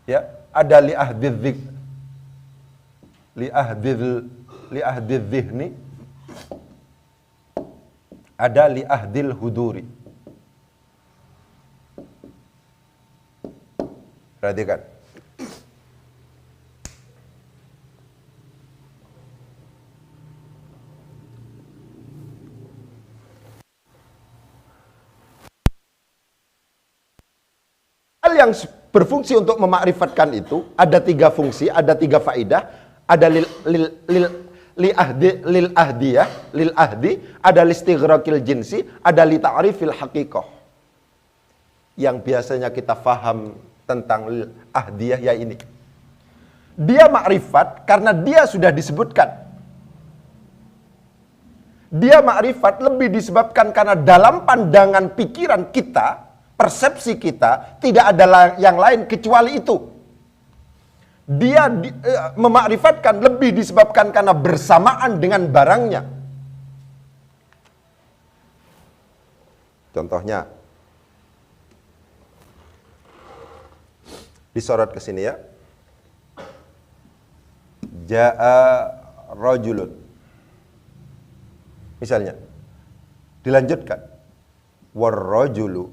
Ya, ada li ahdil dzihni. Ada li ahdil huduri. Perhatikan. Hal yang berfungsi untuk memakrifatkan itu ada 3 fungsi, ada 3 faidah, ada lil ahdi, ada listighraqil jinsi, ada li ta'rifil haqiqah. Yang biasanya kita faham tentang lil ahdiyah ya ini. Dia makrifat karena dia sudah disebutkan. Dia makrifat lebih disebabkan karena dalam pandangan pikiran kita, persepsi kita, tidak ada yang lain kecuali itu. Dia memakrifatkan lebih disebabkan karena bersamaan dengan barangnya. Contohnya, disorot ke sini ya. Ja'a rajulun. Misalnya, dilanjutkan. War-rajulu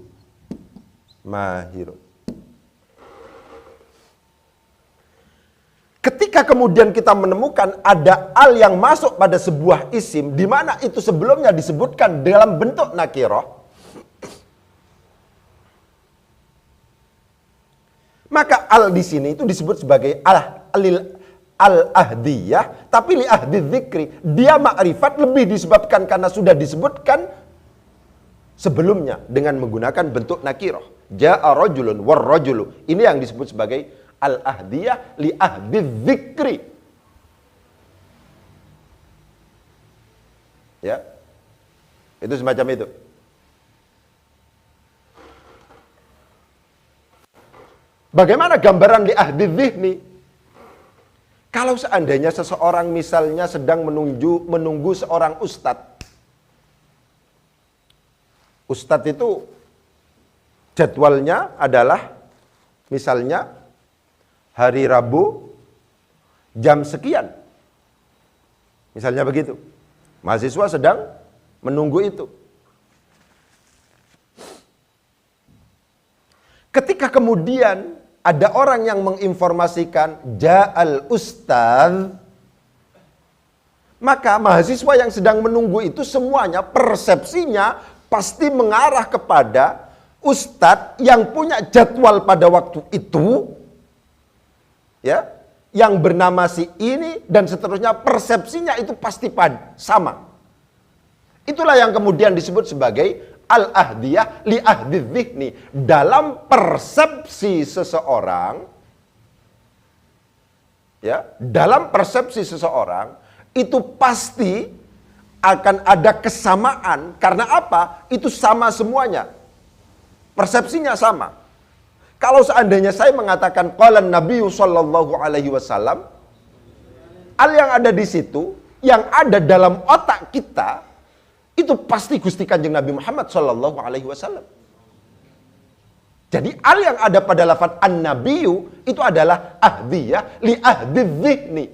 mahirun. Ketika kemudian kita menemukan ada al yang masuk pada sebuah isim, di mana itu sebelumnya disebutkan dalam bentuk nakirah, maka al di sini itu disebut sebagai al-ahdiyah, tapi li ahdi dzikri. Dia ma'rifat lebih disebabkan karena sudah disebutkan sebelumnya dengan menggunakan bentuk nakirah. Ja'a rajulun war rajulu. Ini yang disebut sebagai al-ahdiyah li ahdi dzikri. Ya. Itu semacam itu. Bagaimana gambaran li ahdi dzihni? Kalau seandainya seseorang misalnya sedang menunggu seorang ustadz. Ustadz itu jadwalnya adalah misalnya hari Rabu jam sekian. Misalnya begitu. Mahasiswa sedang menunggu itu. Ketika kemudian ada orang yang menginformasikan ja'al ustadz, maka mahasiswa yang sedang menunggu itu semuanya persepsinya pasti mengarah kepada ustadz yang punya jadwal pada waktu itu, ya, yang bernama si ini dan seterusnya, persepsinya itu pasti sama. Itulah yang kemudian disebut sebagai al-ahdiyah li ahdi dzihni. Dalam persepsi seseorang, ya, dalam persepsi seseorang itu pasti akan ada kesamaan. Karena apa? Itu sama semuanya. Persepsinya sama. Kalau seandainya saya mengatakan qala Nabi sallallahu alaihi wasallam, al yang ada di situ, yang ada dalam otak kita, itu pasti Gusti Kanjeng Nabi Muhammad sallallahu alaihi wasallam. Jadi al yang ada pada lafaz an-nabiyyu itu adalah ahdiyah li ahdi dzihni.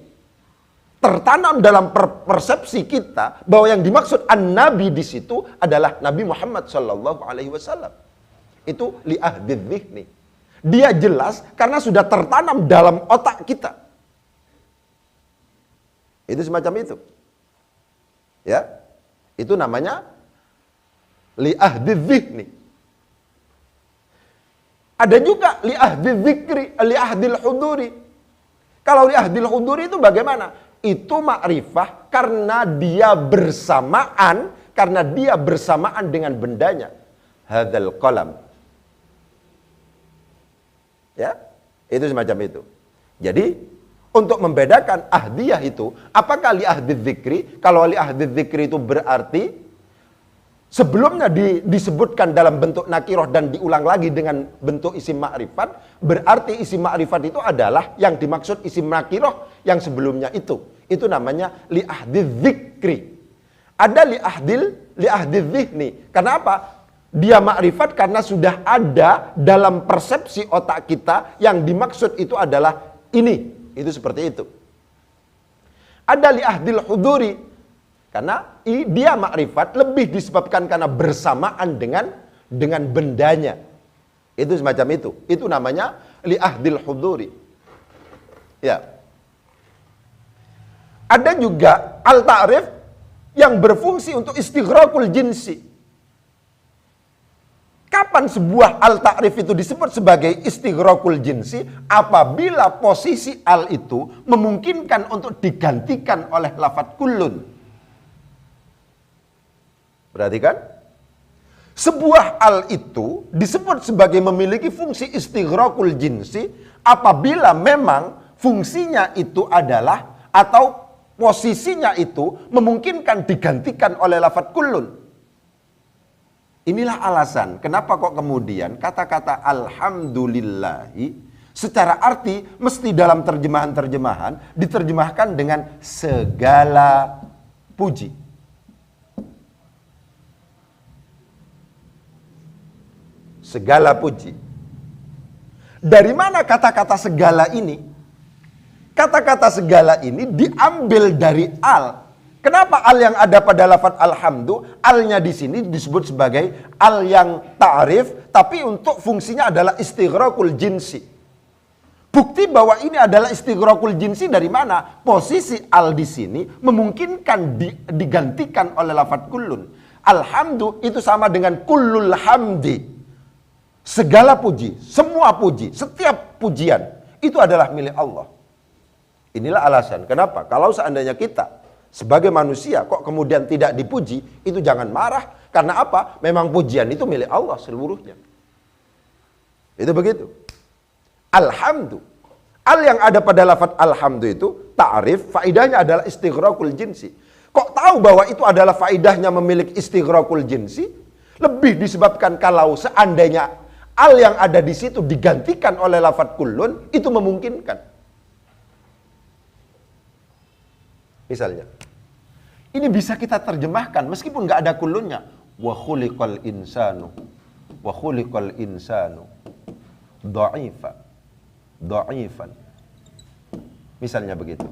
Tertanam dalam persepsi kita bahwa yang dimaksud an-nabi di situ adalah Nabi Muhammad sallallahu alaihi wasallam. Itu li ahdi dzihni. Dia jelas karena sudah tertanam dalam otak kita. Itu semacam itu. Ya. Itu namanya li ahdi dzihni. Ada juga li ahdi dzikri, li ahdil huduri. Kalau li ahdil huduri itu bagaimana? Itu ma'rifah karena dia bersamaan dengan bendanya. Hadzal qalam. Ya, itu semacam itu. Jadi, untuk membedakan ahdiyah itu, apakah li ahdi dzikri? Kalau li ahdi dzikri itu berarti sebelumnya disebutkan dalam bentuk nakiroh dan diulang lagi dengan bentuk isim ma'rifat, berarti isim ma'rifat itu adalah yang dimaksud isim nakiroh yang sebelumnya itu. Itu namanya li ahdi dzikri. Ada li ahdi dzihni. Kenapa? Dia ma'rifat karena sudah ada dalam persepsi otak kita yang dimaksud itu adalah ini. Itu seperti itu. Ada li ahdil huduri. Karena dia ma'rifat lebih disebabkan karena bersamaan dengan bendanya. Itu semacam itu. Itu namanya li ahdil huduri. Ya. Ada juga al-ta'rif yang berfungsi untuk istighraqul jinsi. Kapan sebuah al-ta'rif itu disebut sebagai istighraqul jinsi? Apabila posisi al itu memungkinkan untuk digantikan oleh lafadz kullun. Perhatikan. Sebuah al itu disebut sebagai memiliki fungsi istighraqul jinsi apabila memang fungsinya itu adalah atau posisinya itu memungkinkan digantikan oleh lafadz kullun. Inilah alasan kenapa kok kemudian kata-kata alhamdulillahi secara arti mesti dalam terjemahan-terjemahan diterjemahkan dengan segala puji. Segala puji. Dari mana kata-kata segala ini? Kata-kata segala ini diambil dari al. Kenapa al yang ada pada lafaz alhamdu, alnya di sini disebut sebagai al yang ta'rif, tapi untuk fungsinya adalah istighraqul jinsi. Bukti bahwa ini adalah istighraqul jinsi dari mana? Posisi al di sini memungkinkan digantikan oleh lafaz kullun. Alhamdu itu sama dengan kullul hamdi. Segala puji, semua puji, setiap pujian itu adalah milik Allah. Inilah alasan kenapa kalau seandainya kita sebagai manusia kok kemudian tidak dipuji, itu jangan marah. Karena apa? Memang pujian itu milik Allah seluruhnya. Itu begitu. Alhamdu. Al yang ada pada lafaz alhamdu itu ta'rif, faidahnya adalah istighraqul jinsi. Kok tahu bahwa itu adalah faidahnya memiliki istighraqul jinsi? Lebih disebabkan kalau seandainya al yang ada di situ digantikan oleh lafaz kullun, itu memungkinkan. Misalnya, ini bisa kita terjemahkan meskipun nggak ada kullunnya. Wa khuliqal insanu dha'ifan. Misalnya begitu.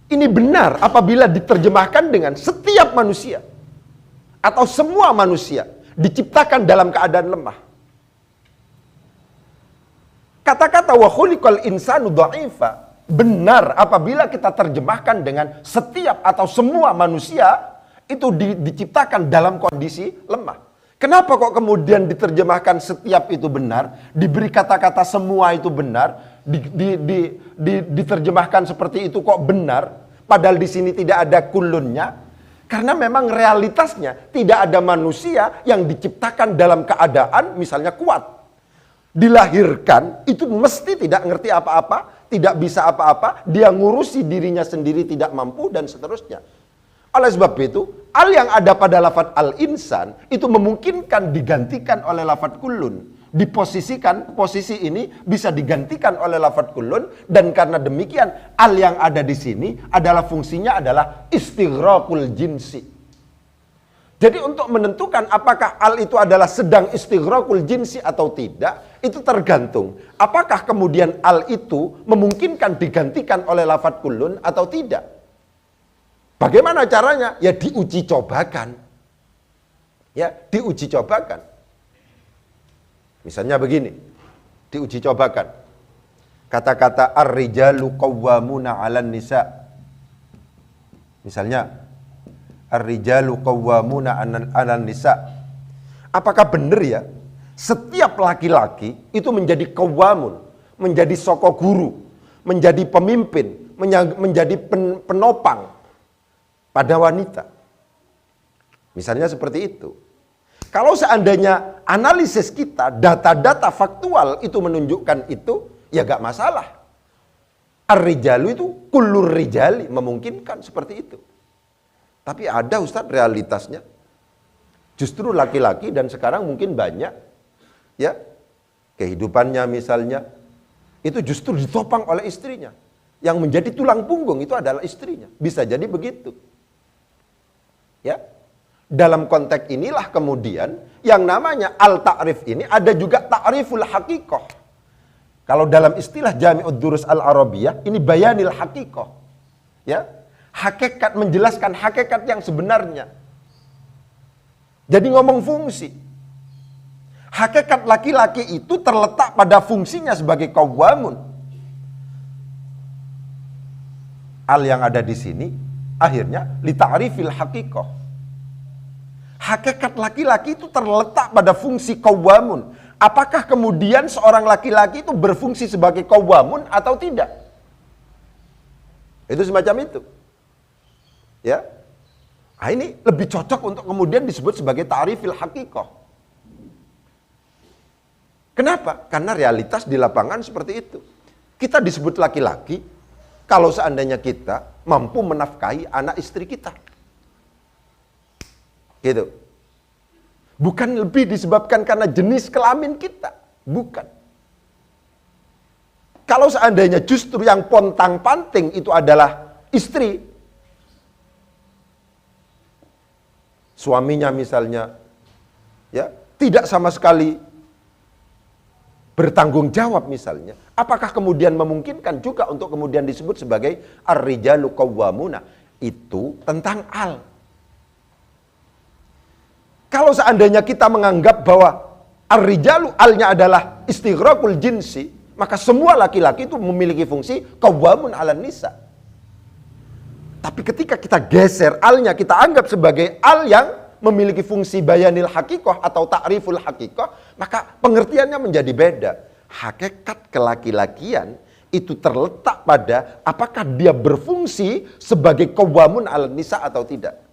Ini benar apabila diterjemahkan dengan setiap manusia atau semua manusia diciptakan dalam keadaan lemah. Kata-kata wa khuliqal insanu dha'ifa benar apabila kita terjemahkan dengan setiap atau semua manusia itu diciptakan dalam kondisi lemah. Kenapa kok kemudian diterjemahkan setiap itu benar, diberi kata-kata semua itu benar, diterjemahkan seperti itu kok benar, padahal di sini tidak ada kullunnya? Karena memang realitasnya tidak ada manusia yang diciptakan dalam keadaan misalnya kuat. Dilahirkan itu mesti tidak ngerti apa-apa, tidak bisa apa-apa, dia ngurusi dirinya sendiri tidak mampu dan seterusnya. Oleh sebab itu, al yang ada pada lafadz al-insan itu memungkinkan digantikan oleh lafadz kullun. Diposisikan, posisi ini bisa digantikan oleh lafadz kullun, dan karena demikian al yang ada di sini adalah fungsinya adalah istighraqul jinsi. Jadi untuk menentukan apakah al itu adalah sedang istighraqul jinsi atau tidak, itu tergantung apakah kemudian al itu memungkinkan digantikan oleh lafadz kullun atau tidak. Bagaimana caranya? Ya diuji cobakan. Ya, diuji cobakan. Misalnya begini, diuji cobakan. Kata-kata ar-rijalu qawwamuna 'alan nisa. Misalnya, ar-rijalu qawwamuna 'alan nisa. Apakah benar ya? Setiap laki-laki itu menjadi qawwamun, menjadi soko guru, menjadi pemimpin, menjadi penopang pada wanita. Misalnya seperti itu. Kalau seandainya analisis kita, data-data faktual itu menunjukkan itu, ya gak masalah. Ar-rijalu itu kullur rijali, memungkinkan seperti itu. Tapi ada Ustadz realitasnya. Justru laki-laki dan sekarang mungkin banyak, ya, kehidupannya misalnya, itu justru ditopang oleh istrinya. Yang menjadi tulang punggung itu adalah istrinya. Bisa jadi begitu. Ya. Dalam konteks inilah kemudian yang namanya al-ta'rif ini ada juga ta'riful haqiqah. Kalau dalam istilah Jami'ud Durus Al-Arabiyah ini bayanil haqiqah. Ya. Hakikat, menjelaskan hakikat yang sebenarnya. Jadi ngomong fungsi. Hakikat laki-laki itu terletak pada fungsinya sebagai qawwamun. Al yang ada di sini akhirnya li ta'rifil haqiqah. Hakikat laki-laki itu terletak pada fungsi qawwamun. Apakah kemudian seorang laki-laki itu berfungsi sebagai qawwamun atau tidak? Itu semacam itu. Ya. Nah, ini lebih cocok untuk kemudian disebut sebagai ta'rifil haqiqah. Kenapa? Karena realitas di lapangan seperti itu. Kita disebut laki-laki kalau seandainya kita mampu menafkahi anak istri kita. Gitu. Bukan lebih disebabkan karena jenis kelamin kita. Bukan. Kalau seandainya justru yang pontang-panting itu adalah istri. Suaminya misalnya, ya, tidak sama sekali bertanggung jawab misalnya. Apakah kemudian memungkinkan juga untuk kemudian disebut sebagai ar-rijalu qawwamuna? Itu tentang al. Kalau seandainya kita menganggap bahwa ar-rijalu alnya adalah istighraqul jinsi, maka semua laki-laki itu memiliki fungsi qawwamun 'alan nisa. Tapi ketika kita geser alnya, kita anggap sebagai al yang memiliki fungsi bayanil haqiqah atau ta'riful haqiqah, maka pengertiannya menjadi beda. Hakikat kelaki-lakian itu terletak pada apakah dia berfungsi sebagai qawwamun 'alan nisa atau tidak.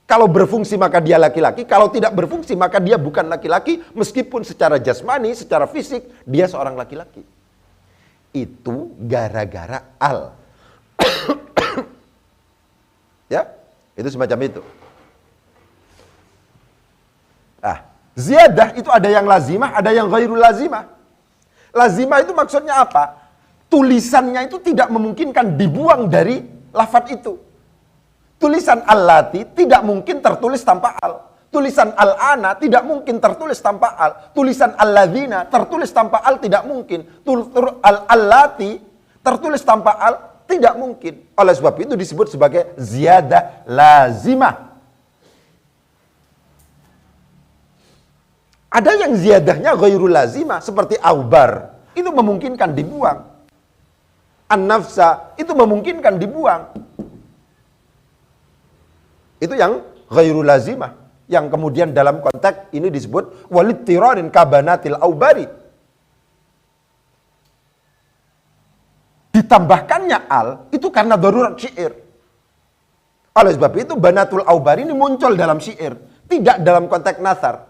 Kalau berfungsi maka dia laki-laki, kalau tidak berfungsi maka dia bukan laki-laki, meskipun secara jasmani, secara fisik dia seorang laki-laki. Itu gara-gara al. Ya, itu semacam itu. Ziyadah itu ada yang lazimah, ada yang ghairul lazimah. Lazimah itu maksudnya apa? Tulisannya itu tidak memungkinkan dibuang dari lafadz itu. Tulisan allati tidak mungkin tertulis tanpa al. Tulisan al-ana tidak mungkin tertulis tanpa al. Tulisan alladzina tertulis tanpa al tidak mungkin. Allati tertulis tanpa al tidak mungkin. Oleh sebab itu disebut sebagai ziyadah lazimah. Ada yang ziyadahnya ghairul lazimah seperti aubar, itu memungkinkan dibuang. An-nafsa itu memungkinkan dibuang. Itu yang ghairul lazimah, yang kemudian dalam konteks ini disebut walittirarin kabanatil aubari. Ditambahkannya al itu karena darurat syair. Oleh sebab itu Banatul Aubar ini muncul dalam syair, tidak dalam konteks nazar.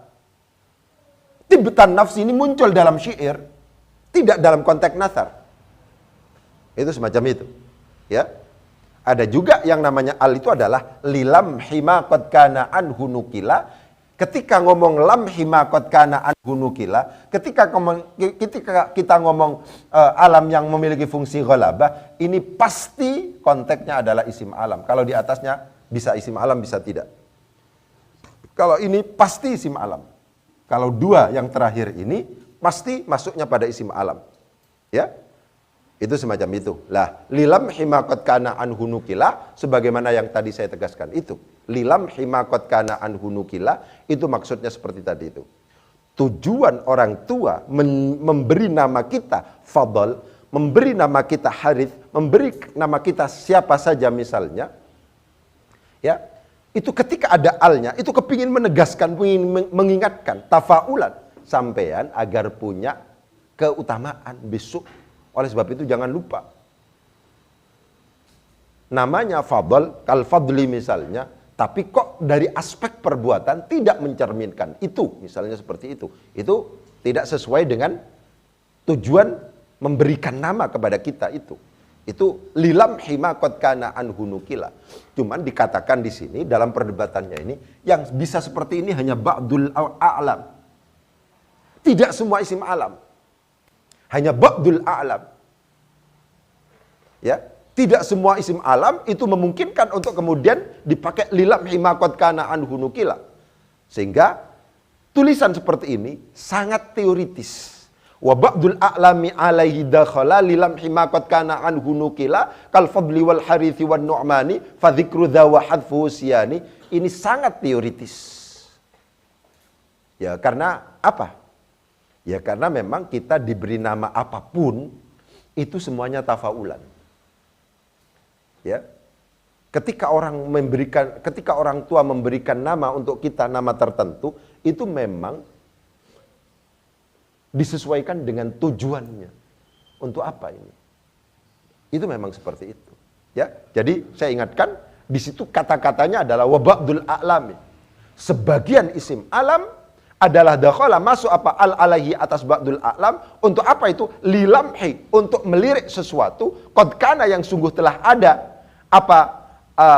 Tibtan nafsi ini muncul dalam syair, tidak dalam konteks nazar. Itu semacam itu. Ya. Ada juga yang namanya al itu adalah lilam hima qad kana anhu nukila. Ketika ngomong lam hima qad kana anhu nukila, ketika kita ngomong alam yang memiliki fungsi ghalabah, ini pasti konteksnya adalah isim alam. Kalau di atasnya bisa isim alam, bisa tidak. Kalau ini pasti isim alam. Kalau dua yang terakhir ini pasti masuknya pada isim alam. Ya. Itu semacam itu. Lah, lilam hima qad kana anhu nukila, sebagaimana yang tadi saya tegaskan itu. Lilam hima qad kana anhu nukila, itu maksudnya seperti tadi itu. Tujuan orang tua memberi nama kita Fadl, memberi nama kita Harith, memberi nama kita siapa saja misalnya, ya, itu ketika ada alnya, itu kepingin menegaskan, kepingin mengingatkan, tafaulan, sampean agar punya keutamaan besok. Oleh sebab itu jangan lupa. Namanya Fadl, kal-fadli misalnya, tapi kok dari aspek perbuatan tidak mencerminkan itu, misalnya seperti itu. Itu tidak sesuai dengan tujuan memberikan nama kepada kita itu. Itu lilam hima qad kana anhu nukila. Cuman dikatakan di sini dalam perdebatannya ini, yang bisa seperti ini hanya ba'dul a'lam. Tidak semua isim alam. Hanya ba'dul a'lam. Ya, tidak semua isim alam itu memungkinkan untuk kemudian dipakai lilam hima qad kana anhu nukila. Sehingga tulisan seperti ini sangat teoritis. Wa ba'dul a'lami alaihi dakhala lilam hima qad kana anhu nukila kal fadli wal harithi wan nu'mani fa dzikru dza wa hadfu siyani. Ini sangat teoritis. Ya, karena apa? Ya karena memang kita diberi nama apapun itu semuanya tafaulan. Ya. Ketika orang tua memberikan nama untuk kita, nama tertentu, itu memang disesuaikan dengan tujuannya. Untuk apa ini? Itu memang seperti itu. Ya. Jadi saya ingatkan di situ kata-katanya adalah wa ba'dul a'lami. Sebagian isim alam adalah dakhala, masuk apa al-alaihi atas ba'dul a'lam. Untuk apa itu? Lilamhi, untuk melirik sesuatu qad kana yang sungguh telah ada apa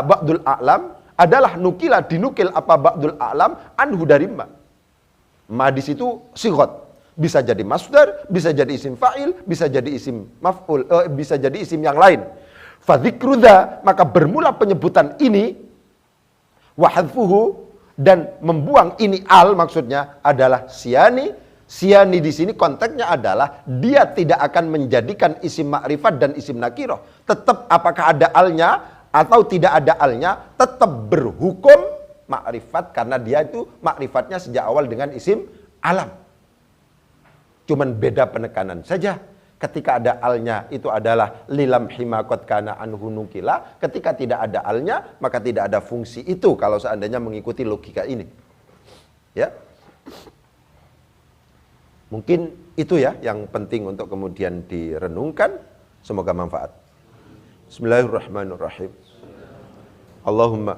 ba'dul a'lam, adalah nukila, dinukil apa ba'dul a'lam anhu dari ma di situ sighat, bisa jadi masdar, bisa jadi isim fa'il, bisa jadi isim maf'ul, bisa jadi isim yang lain. Fa dzikru dza, maka bermula penyebutan ini wa hadfuhu, dan membuang ini al maksudnya adalah siyani. Siyani di sini konteksnya adalah dia tidak akan menjadikan isim makrifat dan isim nakirah. Tetap apakah ada alnya atau tidak ada alnya, tetap berhukum makrifat karena dia itu makrifatnya sejak awal dengan isim alam. Cuman beda penekanan saja. Ketika ada alnya itu adalah lilam hima qad kana anhu nukila. Ketika tidak ada alnya maka tidak ada fungsi itu kalau seandainya mengikuti logika ini. Ya. Mungkin itu ya yang penting untuk kemudian direnungkan. Semoga manfaat. Bismillahirrahmanirrahim. Allahumma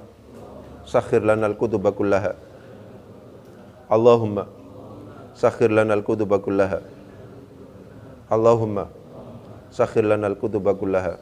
sakhir lana al-kutuba kullaha. Allahumma sakhir lana al-kutuba kullaha. Allahumma sakhir lana al-kutuba kullaha